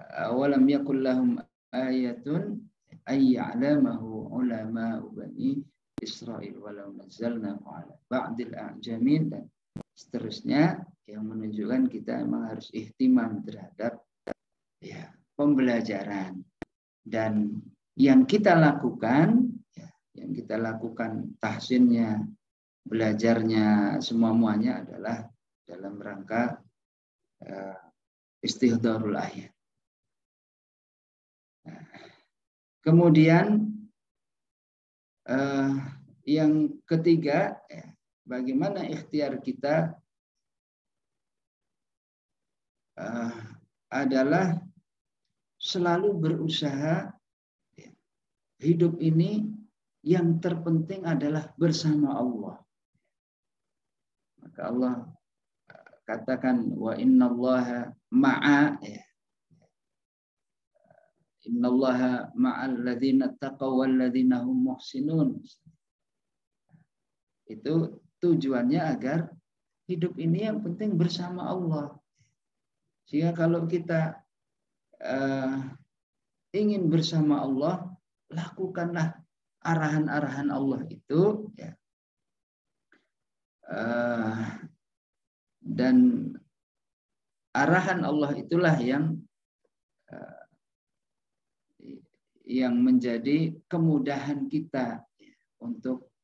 lahum ayatun ay ya'lamahu ulama bani Israil walau nazzalnahu ala ba'dil a'jamin, dan seterusnya yang menunjukkan kita memang harus ihtimam terhadap, ya, pembelajaran. Dan yang kita lakukan, ya, yang kita lakukan tahsinnya, belajarnya, semua-muanya adalah dalam rangka istighdarul ayat. Nah, kemudian yang ketiga, ya, bagaimana ikhtiar kita adalah selalu berusaha, ya, hidup ini yang terpenting adalah bersama Allah. Maka Allah katakan wa innallaha ma'a, ya, innallaha ma'al ladzina taqaw wal ladzina hum muhsinun. Itu tujuannya agar hidup ini yang penting bersama Allah. Sehingga kalau kita ingin bersama Allah, lakukanlah arahan-arahan Allah itu, ya. Dan arahan Allah itulah yang menjadi kemudahan kita untuk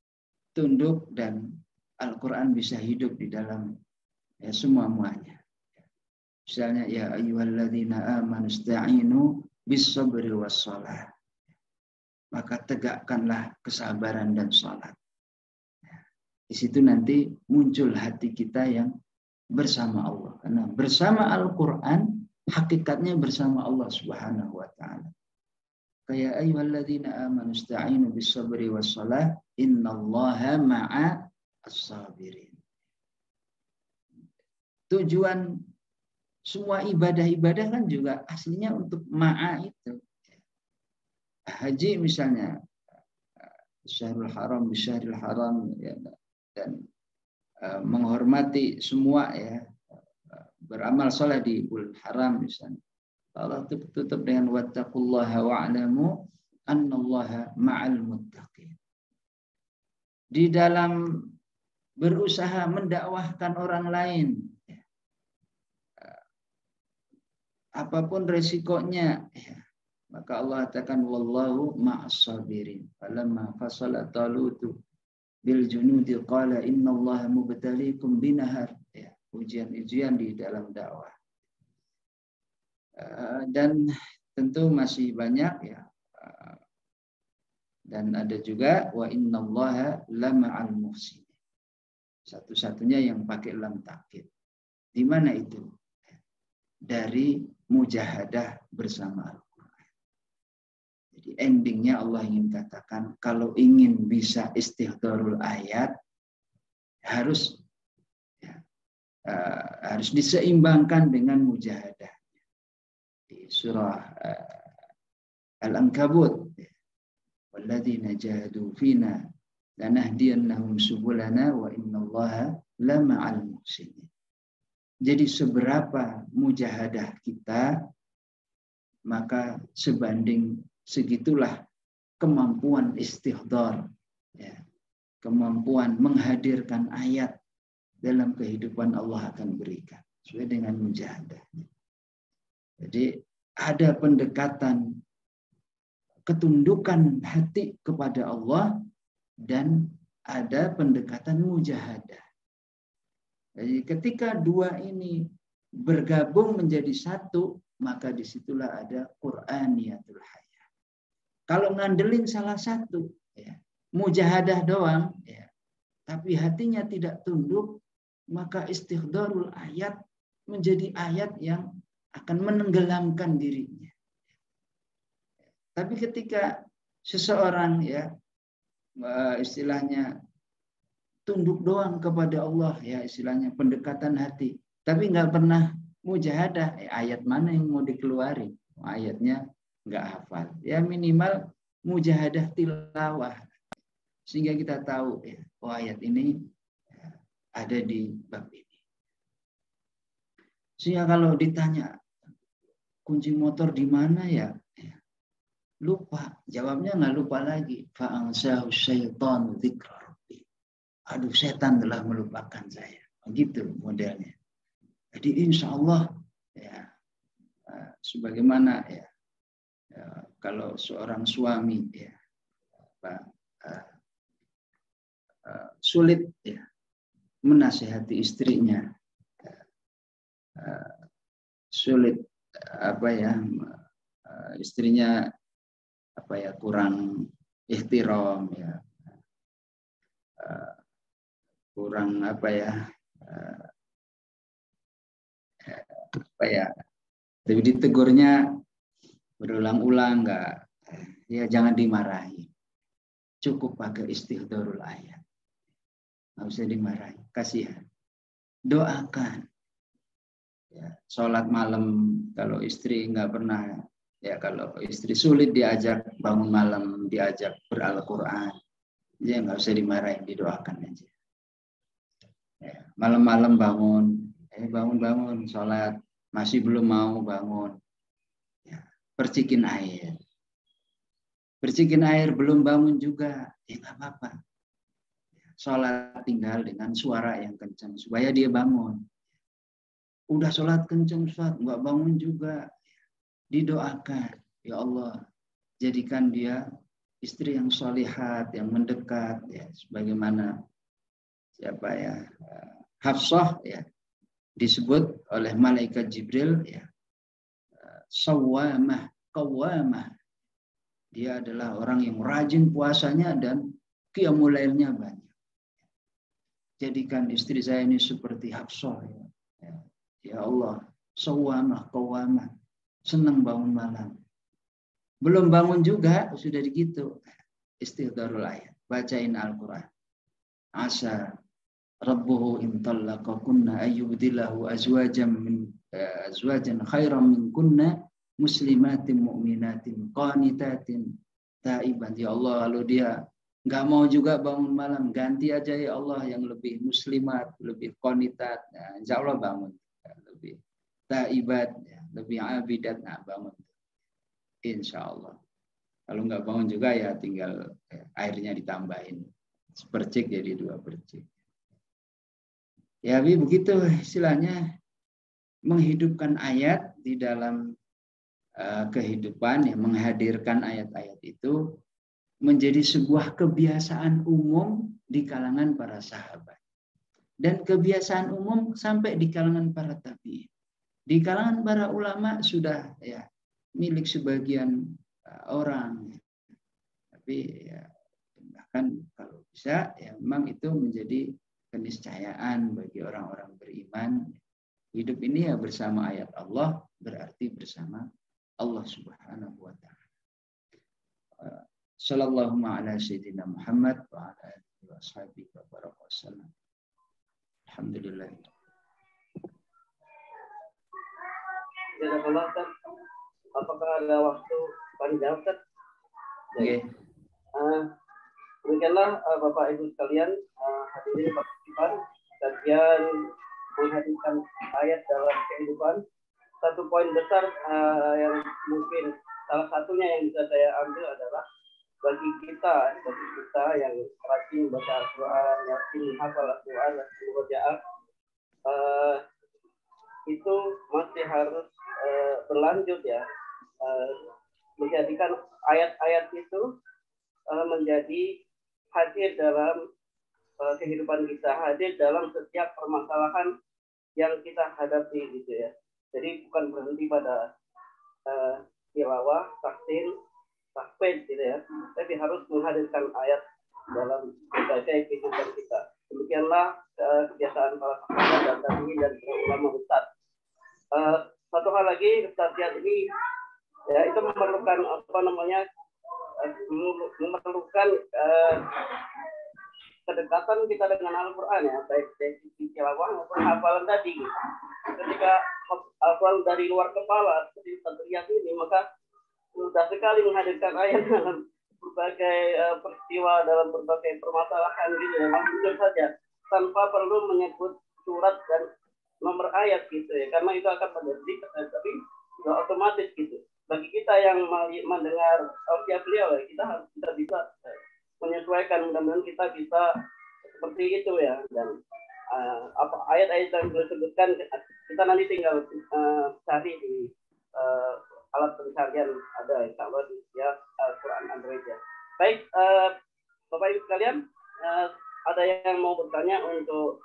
tunduk dan Al-Quran bisa hidup di dalam, ya, semua-muanya. Misalnya ya ayyuhalladzina amanu ista'inu bis-sabri was-shalah. Maka tegakkanlah kesabaran dan salat. Di situ nanti muncul hati kita yang bersama Allah. Karena bersama Al-Quran hakikatnya bersama Allah Subhanahu wa taala. Ya ayyuhalladzina amanu ista'inu bis-sabri was-shalah innallaha ma'a as-sabirin. Tujuan semua ibadah-ibadah kan juga aslinya untuk ma'a itu. Haji misalnya, Syahrul Haram bisyahril Haram, ya, dan menghormati semua, ya, beramal saleh di bulan haram misalnya. Allah tutup dengan wattaqullaha wa'lamu annallaha ma'al muttaqin. Di dalam berusaha mendakwahkan orang lain, ya, apapun resikonya, ya, maka Allah katakan wallahu ma'as sabirin. Falamma fasala talutu bil junudi qala innallaha mubtaliikum binahar, ya, ujian-ujian di dalam dakwah. Dan tentu masih banyak ya. Dan ada juga wa innallaha lama'al muhsinin. Satu-satunya yang pakai lam takkid. Di mana itu? Dari mujahadah bersama Al-Quran. Jadi endingnya Allah ingin katakan kalau ingin bisa istihdharul ayat harus diseimbangkan dengan mujahadah. Di surah Al-Ankabut, walladzina jahadu fina lanahdiyannahum subulana wa innallaha lama'al muhsinin. Jadi seberapa mujahadah kita, maka sebanding segitulah kemampuan istihdzar, ya, kemampuan menghadirkan ayat dalam kehidupan Allah akan berikan sesuai dengan mujahadah. Jadi ada pendekatan ketundukan hati kepada Allah dan ada pendekatan mujahadah. Jadi ketika dua ini bergabung menjadi satu, maka disitulah ada Qur'aniyatul hayat. Kalau ngandelin salah satu, ya, mujahadah doang, ya, tapi hatinya tidak tunduk, maka istihdzarul ayat menjadi ayat yang akan menenggelamkan dirinya. Tapi ketika seseorang ya istilahnya tunduk doang kepada Allah, ya istilahnya pendekatan hati, tapi nggak pernah mujahadah, ayat mana yang mau dikeluarin? Ayatnya nggak hafal. Ya minimal mujahadah tilawah sehingga kita tahu ya, oh ayat ini ada di bab ini. Sehingga kalau ditanya kunci motor di mana ya? Lupa, jawabnya nggak lupa lagi. Fa'ansahu syaitanu dzikra rabbi. Aduh, setan telah melupakan saya. Begitu modelnya. Jadi insya Allah ya, sebagaimana ya, kalau seorang suami ya, sulit ya, menasihati istrinya, sulit istrinya kurang ihtiram ya, kurang tapi ditegurnya berulang-ulang enggak, ya jangan dimarahi, cukup pakai istihdzarul ayat, nggak usah dimarahi, kasihan, doakan ya. Sholat malam kalau istri nggak pernah ya, kalau istri sulit diajak bangun malam, diajak Al-Quran, ya nggak usah dimarahin, didoakan aja. Ya, malam-malam bangun, bangun sholat, masih belum mau bangun, ya, percikin air, belum bangun juga, ya nggak apa-apa. Sholat tinggal dengan suara yang kencang supaya dia bangun. Udah sholat kencang, nggak bangun juga. Didoakan, ya Allah, jadikan dia istri yang sholihat, yang mendekat, ya, sebagaimana Hafsah ya disebut oleh malaikat Jibril ya, sawwamah, qawwamah. Dia adalah orang yang rajin puasanya dan qiyamul lailnya banyak. Jadikan istri saya ini seperti Hafsah ya. Ya Allah, sawwamah, qawwamah. Senang bangun malam. Belum bangun juga sudah begitu. Istihdzarul ayat. Bacain Al-Quran. Asa rabbuhu in talaqakunna ayyubdilahu azwajan khairan min kunna muslimatin mu'minatin qanitatin taiban. Ya Allah, lalu dia nggak mau juga bangun malam, ganti aja ya Allah yang lebih muslimat, lebih qanitat. Nah, insya Allah bangun. Lebih taibat, lebih abidat, nah bangun. Insya Allah. Kalau nggak bangun juga ya tinggal airnya ditambahin. Sepercik jadi 2 percik. Ya begitu istilahnya menghidupkan ayat di dalam kehidupan, ya, menghadirkan ayat-ayat itu menjadi sebuah kebiasaan umum di kalangan para sahabat. Dan kebiasaan umum sampai di kalangan para tabi'in. Di kalangan para ulama sudah ya milik sebagian orang. Tapi ya, bahkan kalau bisa ya memang itu menjadi keniscayaan bagi orang-orang beriman. Hidup ini ya bersama ayat Allah, berarti bersama Allah Subhanahu wa taala. Sallallahu ala sayyidina Muhammad wa ala alihi wa sahbihi wa baraka wasallam. Alhamdulillah. Apakah ada waktu panjang, Ustaz? Oke. Demikianlah Bapak Ibu sekalian, hadirin partisipan kajian menghadirkan ayat dalam kehidupan. Satu poin besar yang mungkin salah satunya yang bisa saya ambil adalah bagi kita yang rajin baca Al-Quran, yakin hafal Al-Quran dan murojaah, itu masih harus berlanjut ya, menjadikan ayat-ayat itu menjadi hadir dalam kehidupan kita, hadir dalam setiap permasalahan yang kita hadapi gitu ya. Jadi bukan berhenti pada tilawah, takbir gitu ya, tapi harus menghadirkan ayat dalam berbagai kehidupan kita. Demikianlah kebiasaan para sahabat dan tabi'in dan para ulama besar. Satu hal lagi, kesaksian ini ya itu memerlukan memerlukan kedekatan kita dengan Al-Quran ya, baik dari sisi tilawah maupun hafalan tadi. Ketika hafalan dari luar kepala seperti terlihat ini, maka mudah sekali menghadirkan ayat dalam berbagai peristiwa, dalam berbagai permasalahan gitu ya, langsung saja tanpa perlu menyebut surat dan nomor ayat gitu ya, karena itu akan menjadi tapi sudah otomatis gitu. Bagi kita yang mendengar tausiah beliau, kita bisa menyesuaikan, mudah-mudahan kita bisa seperti itu ya. Dan apa ayat-ayat yang disebutkan kita nanti tinggal cari di alat pencarian ada, insya Allah di Quran Android ya. Baik, Bapak Ibu sekalian, ada yang mau bertanya untuk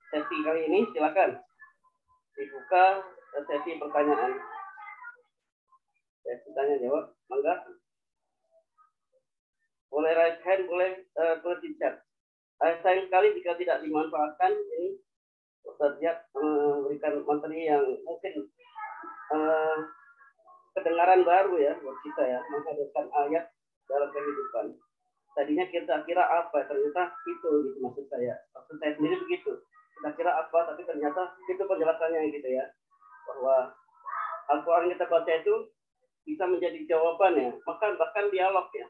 sesi kali ini? Silakan dibuka sesi pertanyaan. Sesi tanya jawab, mangga. Boleh raise hand, boleh di chat. Sayang sekali jika tidak dimanfaatkan ini. Ustaz Ziad memberikan materi yang mungkin kedengaran baru ya buat kita ya, menghadirkan ayat dalam kehidupan. Tadinya kita kira apa, ternyata itu gitu maksud saya. Maksud saya sendiri begitu. Kita kira apa, tapi ternyata itu penjelasannya gitu ya. Bahwa Al-Quran kita baca itu bisa menjadi jawaban ya, bahkan dialog ya.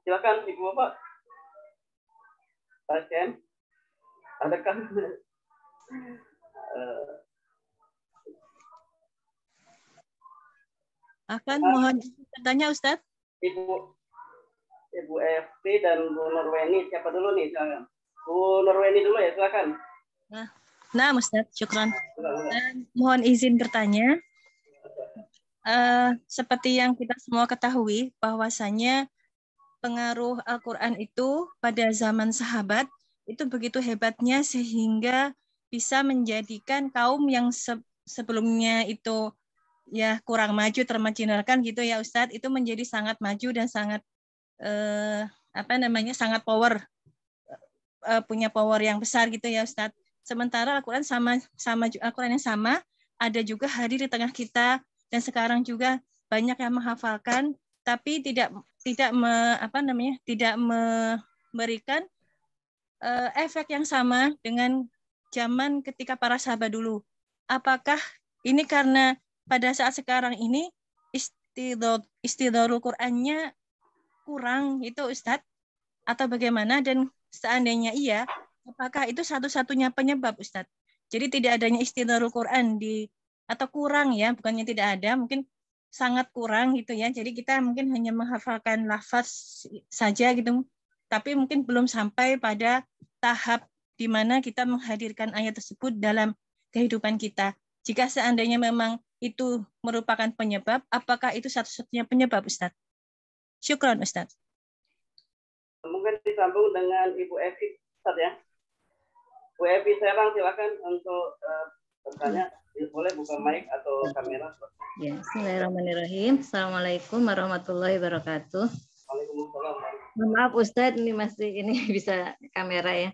Silakan Ibu Bapak. Pasien, adakah akan mohon bertanya Ustadz? Ibu FP dan Bu Nurweni, siapa dulu nih? Silakan. Bu Nurweni dulu ya, silakan. Nah, Ustadz, syukran. Mohon izin bertanya. Seperti yang kita semua ketahui, bahwasanya pengaruh Al-Quran itu pada zaman sahabat itu begitu hebatnya sehingga bisa menjadikan kaum yang sebelumnya itu ya kurang maju, termarginalkan gitu ya Ustadz, itu menjadi sangat maju dan sangat sangat power, punya power yang besar gitu ya Ustadz. Sementara Al-Quran Al-Quran yang sama ada juga hadir di tengah kita, dan sekarang juga banyak yang menghafalkan tapi tidak memberikan efek yang sama dengan zaman ketika para sahabat dulu. Apakah ini karena pada saat sekarang ini istidharul Qur'annya kurang itu Ustadz, atau bagaimana? Dan seandainya iya, apakah itu satu-satunya penyebab Ustadz? Jadi tidak adanya istidharul Qur'an atau kurang ya, bukannya tidak ada, mungkin sangat kurang gitu ya. Jadi kita mungkin hanya menghafalkan lafaz saja gitu, tapi mungkin belum sampai pada tahap di mana kita menghadirkan ayat tersebut dalam kehidupan kita. Jika seandainya memang itu merupakan penyebab, apakah itu satu-satunya penyebab Ustadz? Syukran Ustadz. Mungkin disambung dengan Ibu Evi Ustadz ya. Bu Evi Serang silakan untuk bertanya, boleh buka mic atau kamera? Ya, bismillahirrahmanirrahim. Assalamualaikum warahmatullahi wabarakatuh. Waalaikumsalam. Maaf Ustadz, ini bisa kamera ya.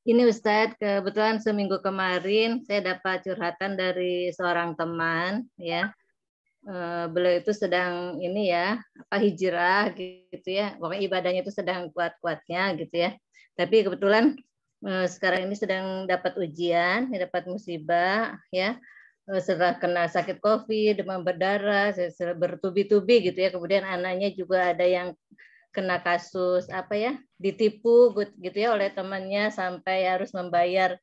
Ini Ustadz, kebetulan seminggu kemarin saya dapat curhatan dari seorang teman ya. Beliau itu sedang ini ya, hijrah gitu ya. Pokoknya ibadahnya itu sedang kuat-kuatnya gitu ya. Tapi kebetulan sekarang ini sedang dapat ujian, dapat musibah ya. Setelah kena sakit COVID, demam berdarah, bertubi-tubi gitu ya. Kemudian anaknya juga ada yang kena kasus ditipu gitu ya oleh temannya sampai harus membayar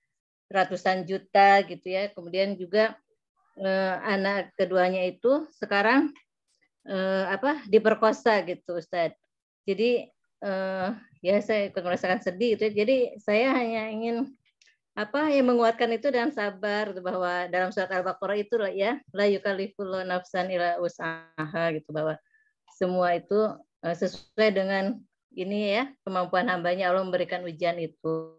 ratusan juta gitu ya. Kemudian juga anak keduanya itu sekarang diperkosa gitu Ustadz. Jadi ya saya merasakan sedih gitu. Jadi saya hanya ingin yang menguatkan itu dan sabar bahwa dalam surat Al-Baqarah itu ya la yukallifullahu nafsan illa usaha gitu, bahwa semua itu sesuai dengan ini ya kemampuan hambanya. Allah memberikan ujian itu.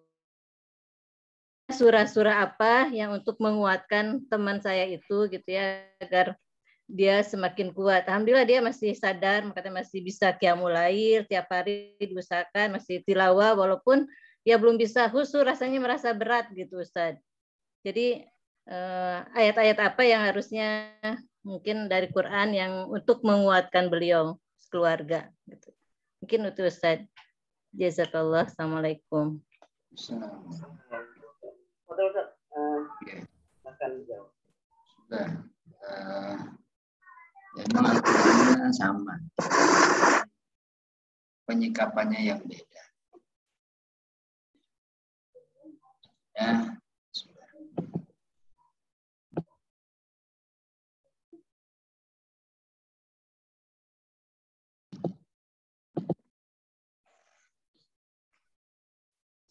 Surah-surah apa yang untuk menguatkan teman saya itu gitu ya agar dia semakin kuat. Alhamdulillah dia masih sadar, makanya masih bisa qiyamul lail tiap hari diusahakan, masih tilawah walaupun ya belum bisa khusyuk, rasanya merasa berat gitu Ustaz. Jadi ayat-ayat apa yang harusnya mungkin dari Quran yang untuk menguatkan beliau keluarga gitu. Mungkin itu Ustaz. Jazakallah. Assalamualaikum. Assalamualaikum. Ustaz, makan jawab. Sudah. Memang Al-Qurannya sama. Penyikapannya yang beda. Ya.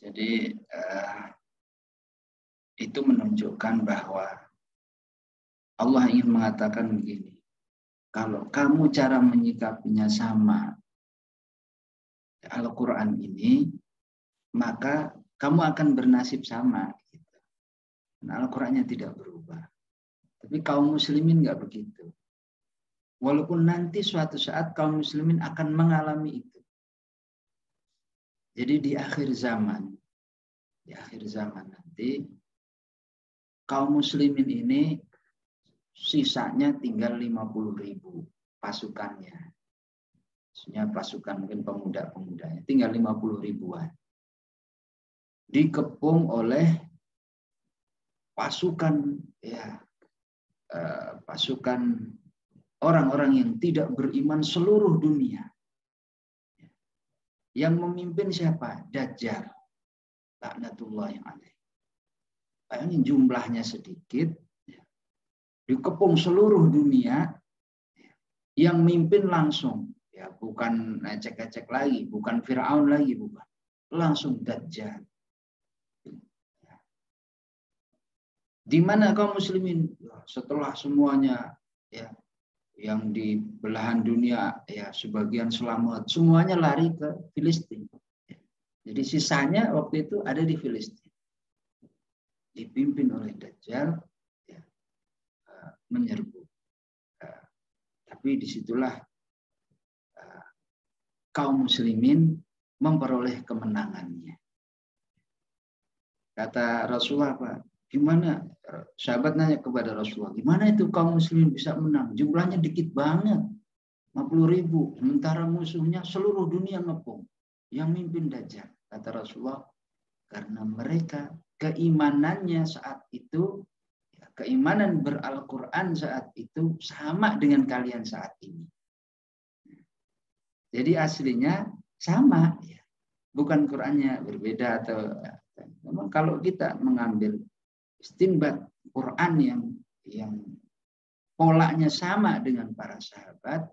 Jadi itu menunjukkan bahwa Allah ingin mengatakan begini, kalau kamu cara menyikapinya sama Al-Quran ini, maka kamu akan bernasib sama. Nah, Al-Qurannya tidak berubah. Tapi kaum muslimin nggak begitu. Walaupun nanti suatu saat kaum muslimin akan mengalami itu. Jadi di akhir zaman nanti kaum muslimin ini sisanya tinggal 50.000 pasukannya. Maksudnya pasukan mungkin pemuda-pemudanya tinggal 50.000-an. Dikepung oleh pasukan pasukan orang-orang yang tidak beriman seluruh dunia. Yang memimpin siapa? Dajjal. Laknatullahi alaih. Ini jumlahnya sedikit. Dikepung seluruh dunia. Yang mimpin langsung. Ya, bukan ecek-ecek lagi. Bukan Fir'aun lagi. Bukan. Langsung Dajjal. Di mana kaum muslimin? Setelah semuanya yang di belahan dunia sebagian selamat, semuanya lari ke Filistin. Jadi sisanya waktu itu ada di Filistin, dipimpin oleh Dajjal menyerbu. Tapi disitulah kaum muslimin memperoleh kemenangannya. Kata Rasulullah, gimana? Sahabat nanya kepada Rasulullah, gimana itu kaum muslimin bisa menang? Jumlahnya dikit banget, 50.000. Sementara musuhnya seluruh dunia ngepung. Yang mimpin Dajjal. Kata Rasulullah, karena mereka keimanannya saat itu, keimanan ber-Al-Quran saat itu sama dengan kalian saat ini. Jadi aslinya sama. Bukan Qurannya berbeda atau memang kalau kita mengambil istinbat Quran yang polanya sama dengan para sahabat,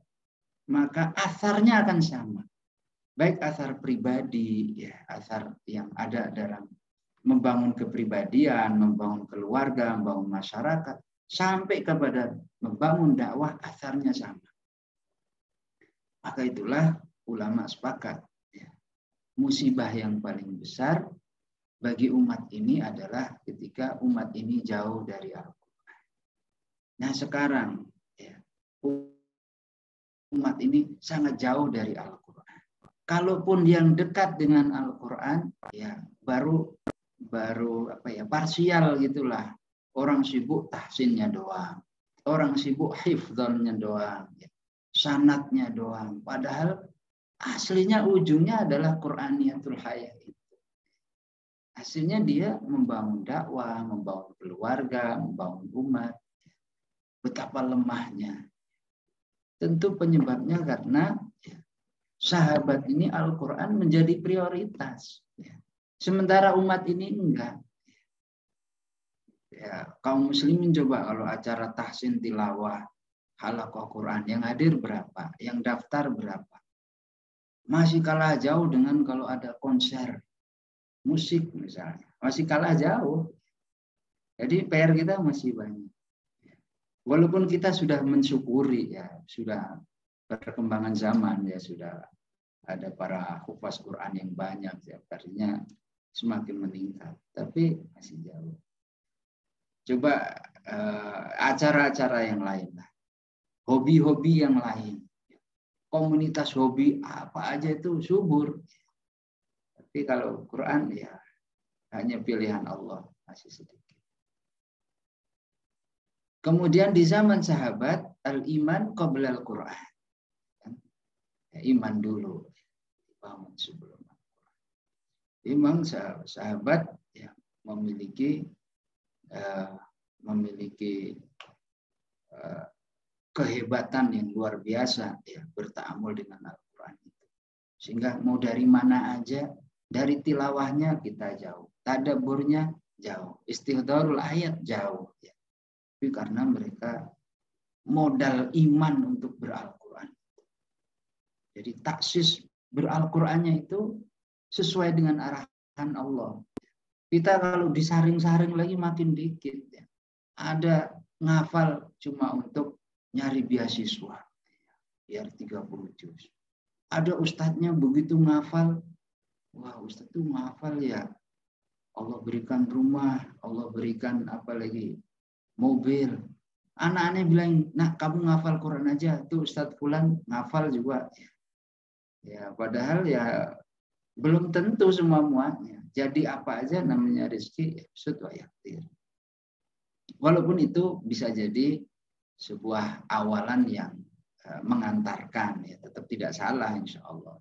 maka asarnya akan sama. Baik asar pribadi, asar yang ada dalam membangun kepribadian, membangun keluarga, membangun masyarakat, sampai kepada membangun dakwah, asarnya sama. Maka itulah ulama sepakat. Musibah yang paling besar bagi umat ini adalah ketika umat ini jauh dari Al-Quran. Nah sekarang ya, umat ini sangat jauh dari Al-Quran. Kalaupun yang dekat dengan Al-Quran, ya baru parsial gitulah. Orang sibuk tahsinnya doang, orang sibuk hifdzannya doang, ya. Sanatnya doang. Padahal aslinya ujungnya adalah Qur'aniyatul hayah itu. Hasilnya dia membangun dakwah, membangun keluarga, membangun umat. Betapa lemahnya. Tentu penyebabnya karena ya, sahabat ini Al-Quran menjadi prioritas. Ya. Sementara umat ini enggak. Ya, kaum muslimin coba kalau acara tahsin tilawah, halaqah Quran, yang hadir berapa? Yang daftar berapa? Masih kalah jauh dengan kalau ada konser musik misalnya. Masih kalah jauh. Jadi PR kita masih banyak. Walaupun kita sudah mensyukuri ya, sudah perkembangan zaman ya, sudah ada para hufaz Quran yang banyak ya, artinya semakin meningkat, tapi masih jauh. Coba acara-acara yang lain lah, hobi-hobi yang lain, komunitas hobi apa aja itu subur. Tapi kalau Quran ya hanya pilihan Allah, masih sedikit. Kemudian di zaman sahabat, al-iman qabla al-Quran. Ya, iman dulu, bangun sebelum Al-Quran. Memang sahabat ya, memiliki kehebatan yang luar biasa ya, berta'amul dengan Al-Quran itu. Sehingga mau dari mana aja, dari tilawahnya kita jauh, tadabburnya jauh, istihdarul ayat jauh ya. Tapi karena mereka modal iman untuk beral-Quran. Jadi taksis beral-Qurannya itu sesuai dengan arahan Allah. Kita kalau disaring-saring lagi makin dikit ya. Ada ngafal cuma untuk nyari beasiswa. Biar 30 juz. Ada ustadznya begitu ngafal. Wah, ustadz itu ngafal ya. Allah berikan rumah, Allah berikan apa lagi? Mobil. Anak-anaknya bilang, nah kamu ngafal Quran aja. Tuh Ustadz Fulan ngafal juga. Ya, padahal ya belum tentu semua muatnya. Jadi apa aja namanya rezeki, sesuai yaktir. Walaupun itu bisa jadi sebuah awalan yang mengantarkan, ya tetap tidak salah insya Allah.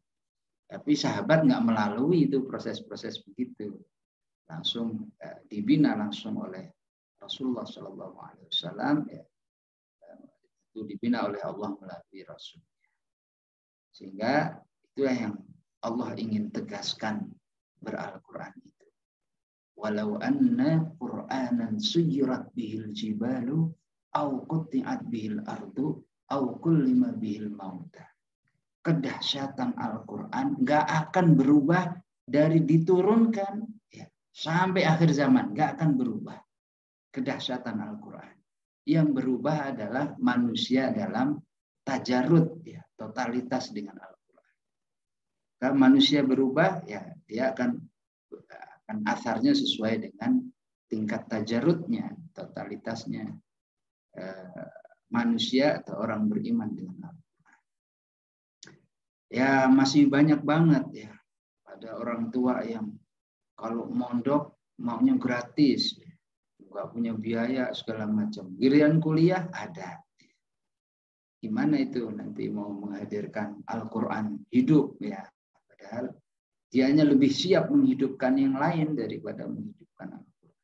Tapi sahabat nggak melalui itu proses-proses begitu. Langsung dibina langsung oleh Rasulullah SAW, ya, itu dibina oleh Allah melalui Rasul. Sehingga itulah yang Allah ingin tegaskan beral-Quran itu. Walau anna Qur'anan suyirat bihil jibalu au qutti'at bihil ardu au kullima bihil mauta. Kedahsyatan Al-Quran nggak akan berubah dari diturunkan ya, sampai akhir zaman, nggak akan berubah. Kedahsyatan Al-Quran. Yang berubah adalah manusia dalam tajarud, ya, totalitas dengan Al-Quran. Kalau manusia berubah, ya dia akan asarnya sesuai dengan tingkat tajarudnya, totalitasnya manusia atau orang beriman dengan Al-Quran. Ya masih banyak banget ya. Ada orang tua yang kalau mondok maunya gratis, nggak punya biaya segala macam. Giliran kuliah ada. Gimana itu nanti mau menghadirkan Al-Quran hidup ya. Padahal dianya lebih siap menghidupkan yang lain daripada menghidupkan Al-Quran.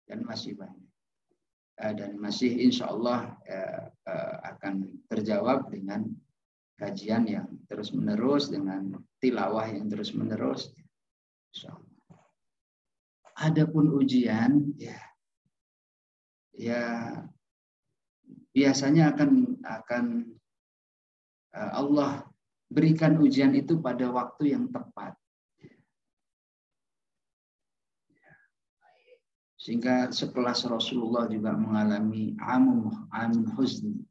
Dan masih banyak. Dan masih insya Allah akan terjawab dengan kajian yang terus-menerus, dengan tilawah yang terus-menerus. Insya Allah. Adapun ujian, ya biasanya akan Allah berikan ujian itu pada waktu yang tepat. Sehingga sekelas Rasulullah juga mengalami amun huzni,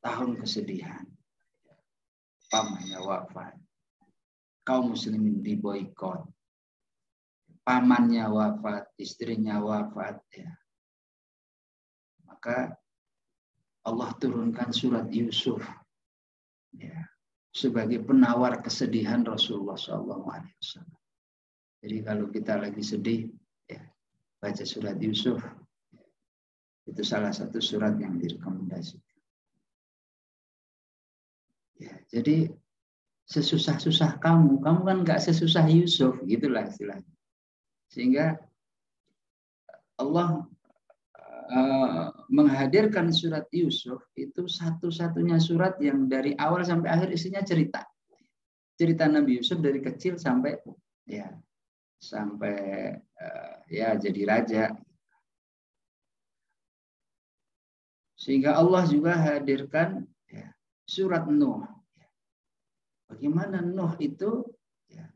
tahun kesedihan. Pamannya wafat. Kaum muslimin diboikot. pamannya wafat, istrinya wafat, ya. Maka Allah turunkan surat Yusuf, ya, sebagai penawar kesedihan Rasulullah SAW. Jadi kalau kita lagi sedih, ya, baca surat Yusuf. Itu salah satu surat yang direkomendasikan. Ya, jadi sesusah-susah kamu kan nggak sesusah Yusuf, gitulah istilahnya. Sehingga Allah menghadirkan surat Yusuf itu satu-satunya surat yang dari awal sampai akhir isinya cerita. Cerita Nabi Yusuf dari kecil sampai ya jadi raja. Sehingga Allah juga hadirkan ya, surat Nuh. Bagaimana Nuh itu ya,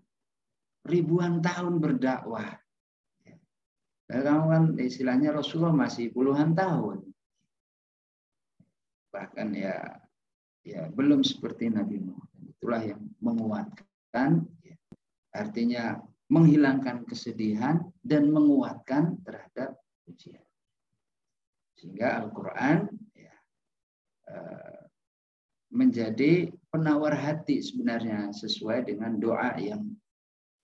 ribuan tahun berdakwah. Kamu kan istilahnya Rasulullah masih puluhan tahun. Bahkan ya belum seperti Nabi Nuh. Itulah yang menguatkan, ya, artinya menghilangkan kesedihan dan menguatkan terhadap ujian. Sehingga Al-Quran ya, menjadi penawar hati sebenarnya sesuai dengan doa yang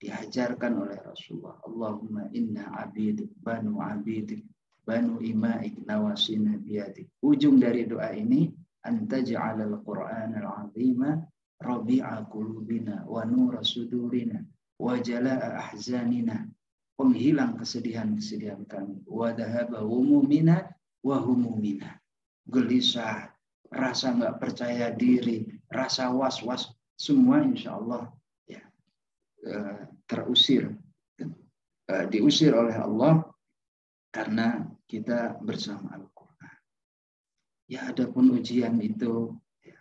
diajarkan oleh Rasulullah. Allahumma inna abidik banu abidik banu imaik nawasina biyadik. Ujung dari doa ini, anta ja'alal Qur'an al-azima rabi'a qulubina wa nura sudurina wa jala'a ahzanina. Penghilang kesedihan-kesedihan kami. Wa dhahaba humumina wa humumina. Gelisah, rasa nggak percaya diri, rasa was-was, semua insya Allah ya, diusir oleh Allah karena kita bersama Al-Quran. Ya, adapun ujian itu ya,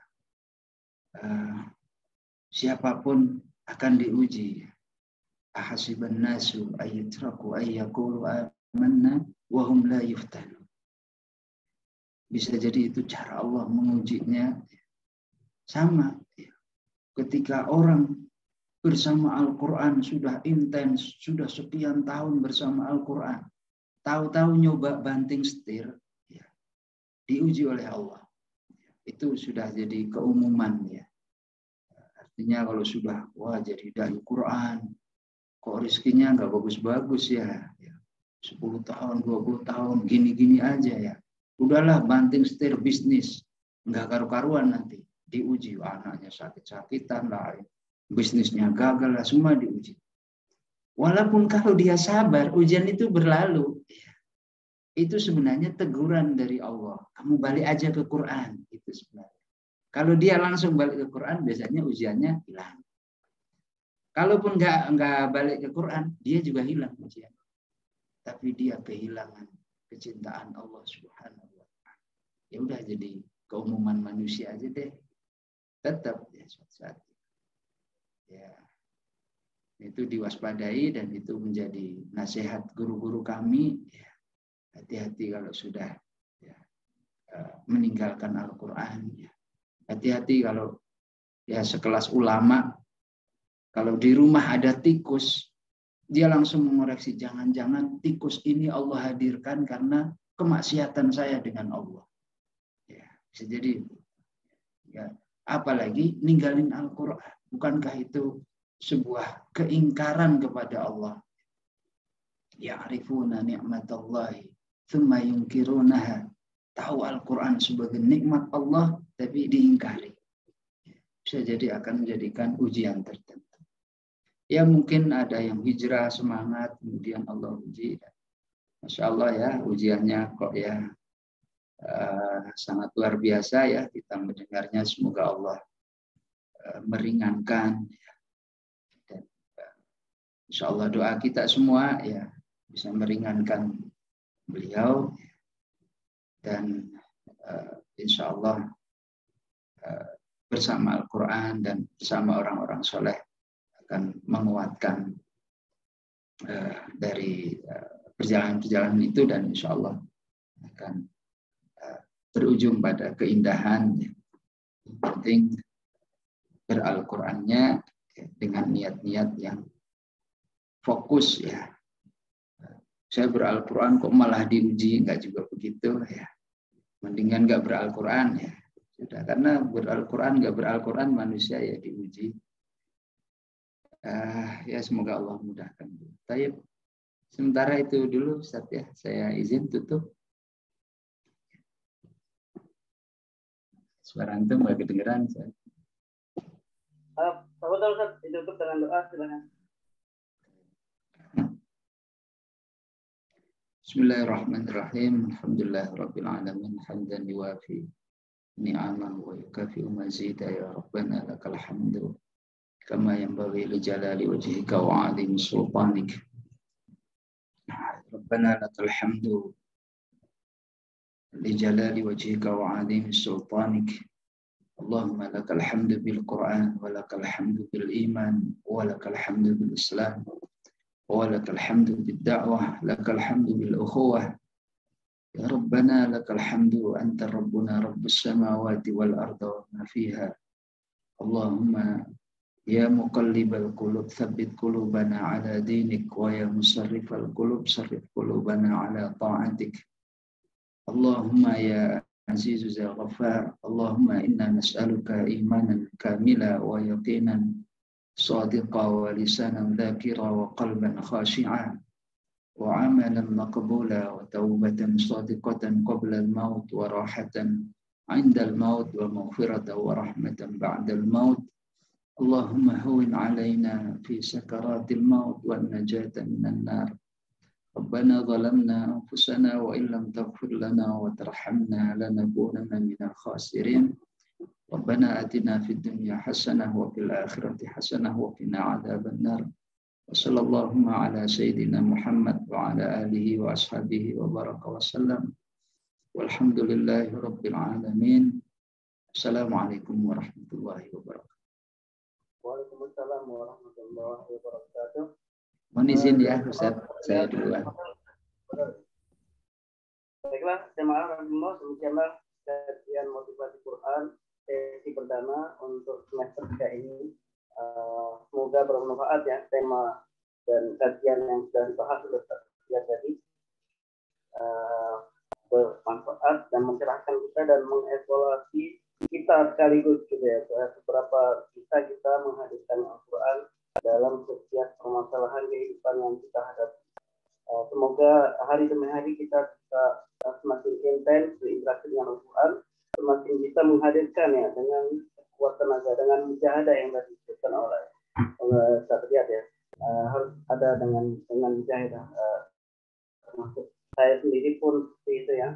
siapapun akan diuji. Ahasiban nasu ayyatraku ayyaqulu amanna wa hum la yuftanun. Bisa jadi itu cara Allah mengujinya. Sama ya. Ketika orang bersama Al-Quran sudah intens, sudah sekian tahun bersama Al-Quran, tahu-tahu nyoba banting setir, ya, diuji oleh Allah. Itu sudah jadi keumuman ya. Artinya kalau sudah jadi dai Quran, kok rezekinya nggak bagus-bagus ya. 10 tahun, 20 tahun, gini-gini aja ya. Udahlah banting setir bisnis, nggak karu-karuan nanti. Diuji, anaknya sakit-sakitan lah, bisnisnya gagal lah, semua diuji. Walaupun kalau dia sabar, ujian itu berlalu. Itu sebenarnya teguran dari Allah. Kamu balik aja ke Quran. Itu sebenarnya. Kalau dia langsung balik ke Quran, biasanya ujiannya hilang. Kalaupun nggak balik ke Quran, dia juga hilang ujian. Tapi dia kehilangan kecintaan Allah Subhanahu wa Ta'ala. Ya udah jadi keumuman manusia aja deh. Tetap ya suatu saat. Ya. Itu diwaspadai dan itu menjadi nasihat guru-guru kami. Ya. Hati-hati kalau sudah ya, meninggalkan Al-Quran. Ya. Hati-hati kalau ya sekelas ulama, kalau di rumah ada tikus, dia langsung mengoreksi, jangan-jangan tikus ini Allah hadirkan karena kemaksiatan saya dengan Allah. Ya, bisa jadi. Ya, apalagi ninggalin Al-Quran. Bukankah itu sebuah keingkaran kepada Allah? Ya'rifuna ni'matallahi thumma yunkirunaha. Tahu Al-Quran sebagai nikmat Allah, tapi diingkari. Bisa jadi akan menjadikan ujian tertentu. Ya mungkin ada yang hijrah semangat, kemudian Allah uji. Masya Allah ya, ujiannya kok ya sangat luar biasa ya, kita mendengarnya. Semoga Allah meringankan. Dan insya Allah doa kita semua ya bisa meringankan beliau. Dan insya Allah bersama Al-Quran dan bersama orang-orang soleh akan menguatkan dari perjalanan-perjalanan itu, dan insya Allah akan berujung pada keindahan. Yang penting ber-Al-Qurannya dengan niat-niat yang fokus ya, saya beral-Quran kok malah diuji, enggak juga begitu ya. Mendingan enggak beral-Quran ya. Sudah, karena beral-Quran enggak beral-Quran manusia ya diuji. Ya semoga Allah mudahkan. Baik. Sementara itu dulu Ustaz ya, saya izin tutup. Suara antum enggak kedengeran Ustaz. Betul Ustaz, ditutup dengan doa silakan. Bismillahirrahmanirrahim. Alhamdulillahirabbil alamin. Hamdan yuwafi ni'amahu wa yukafi'u mazida ya Rabbana lakal hamdu kama yanbaghi li jalali wajhika wa 'azimi sultanik. Rabbana lakal hamdu li jalali wajhika wa 'azimi sultanik. Allahumma lakal hamdu bil Qur'an wa lakal hamdu bil iman wa lakal hamdu bil Islam. ولك الحمد بالدعوة لك الحمد بالأخوة يا ربنا لك الحمد أنت ربنا رب السماوات والأرض وما فيها اللهم يا مقلب القلوب ثبت قلوبنا على دينك ويا مصرف القلوب صرف قلوبنا على طاعتك اللهم يا عزيز يا غفار اللهم إنا نسألك إيمانا كاملا ويقينا صادقا ولسانا ذاكرا وقلبا خاشعا وعملا مقبولا وتوبة صادقة قبل الموت وراحة عند الموت ومغفرة ورحمة بعد الموت اللهم هون علينا في سكرات الموت والنجاة من النار ربنا ظلمنا أنفسنا وإن لم تغفر لنا وترحمنا لنكونن من الخاسرين ربنا آتنا في الدنيا حسنة وفي الآخرة حسنة وقنا عذاب النار وصلى اللهم على سيدنا محمد وعلى آله وأصحابه وبارك وسلم والحمد لله رب العالمين السلام عليكم ورحمة الله وبركاته. Waalaikumsalam warahmatullahi wabarakatuh. Mohon izin ya Ustaz, saya duluan. Baiklah, jemaah rahimahullah, demikianlah kajian motivasi Quran sesi perdana untuk semester 3 ini. Semoga bermanfaat ya tema dan kajian yang sudah dibahas oleh Ustaz tadi. Bermanfaat dan mencerahkan kita dan mengevaluasi kita sekaligus gitu ya. Seberapa kita menghadirkan Al-Quran dalam setiap permasalahan kehidupan yang kita hadapi. Semoga hari demi hari kita bisa semakin intens berinteraksi dengan Al-Quran, semakin bisa menghadirkan ya dengan kuat tenaga, dengan mujahadah yang tadi disebutkan oleh Ustaz Riyad ya. Harus ada dengan mujahadah. Termasuk saya sendiri pun seperti itu ya,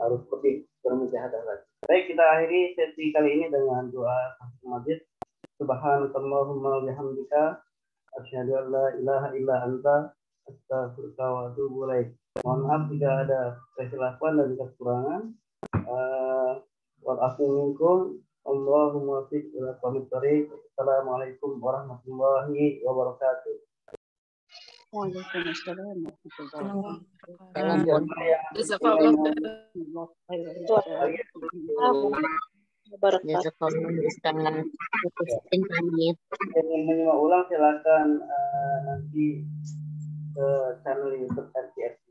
harus lebih bermujahadah lagi. Baik, kita akhiri sesi kali ini dengan doa Majid. Subhanakallahumma bihamdika asyhadu an la ilaha illa anta astaghfiruka wa atubu ilaik. Mohon maaf jika ada kesilapan dan kekurangan. Wal afu minkum. Allahumma fiq ila qawmit thariq. Assalamualaikum warahmatullahi wabarakatuh. Waalaikumsalam Ingin menyimak ulang silakan nanti ke channel YouTube RCS.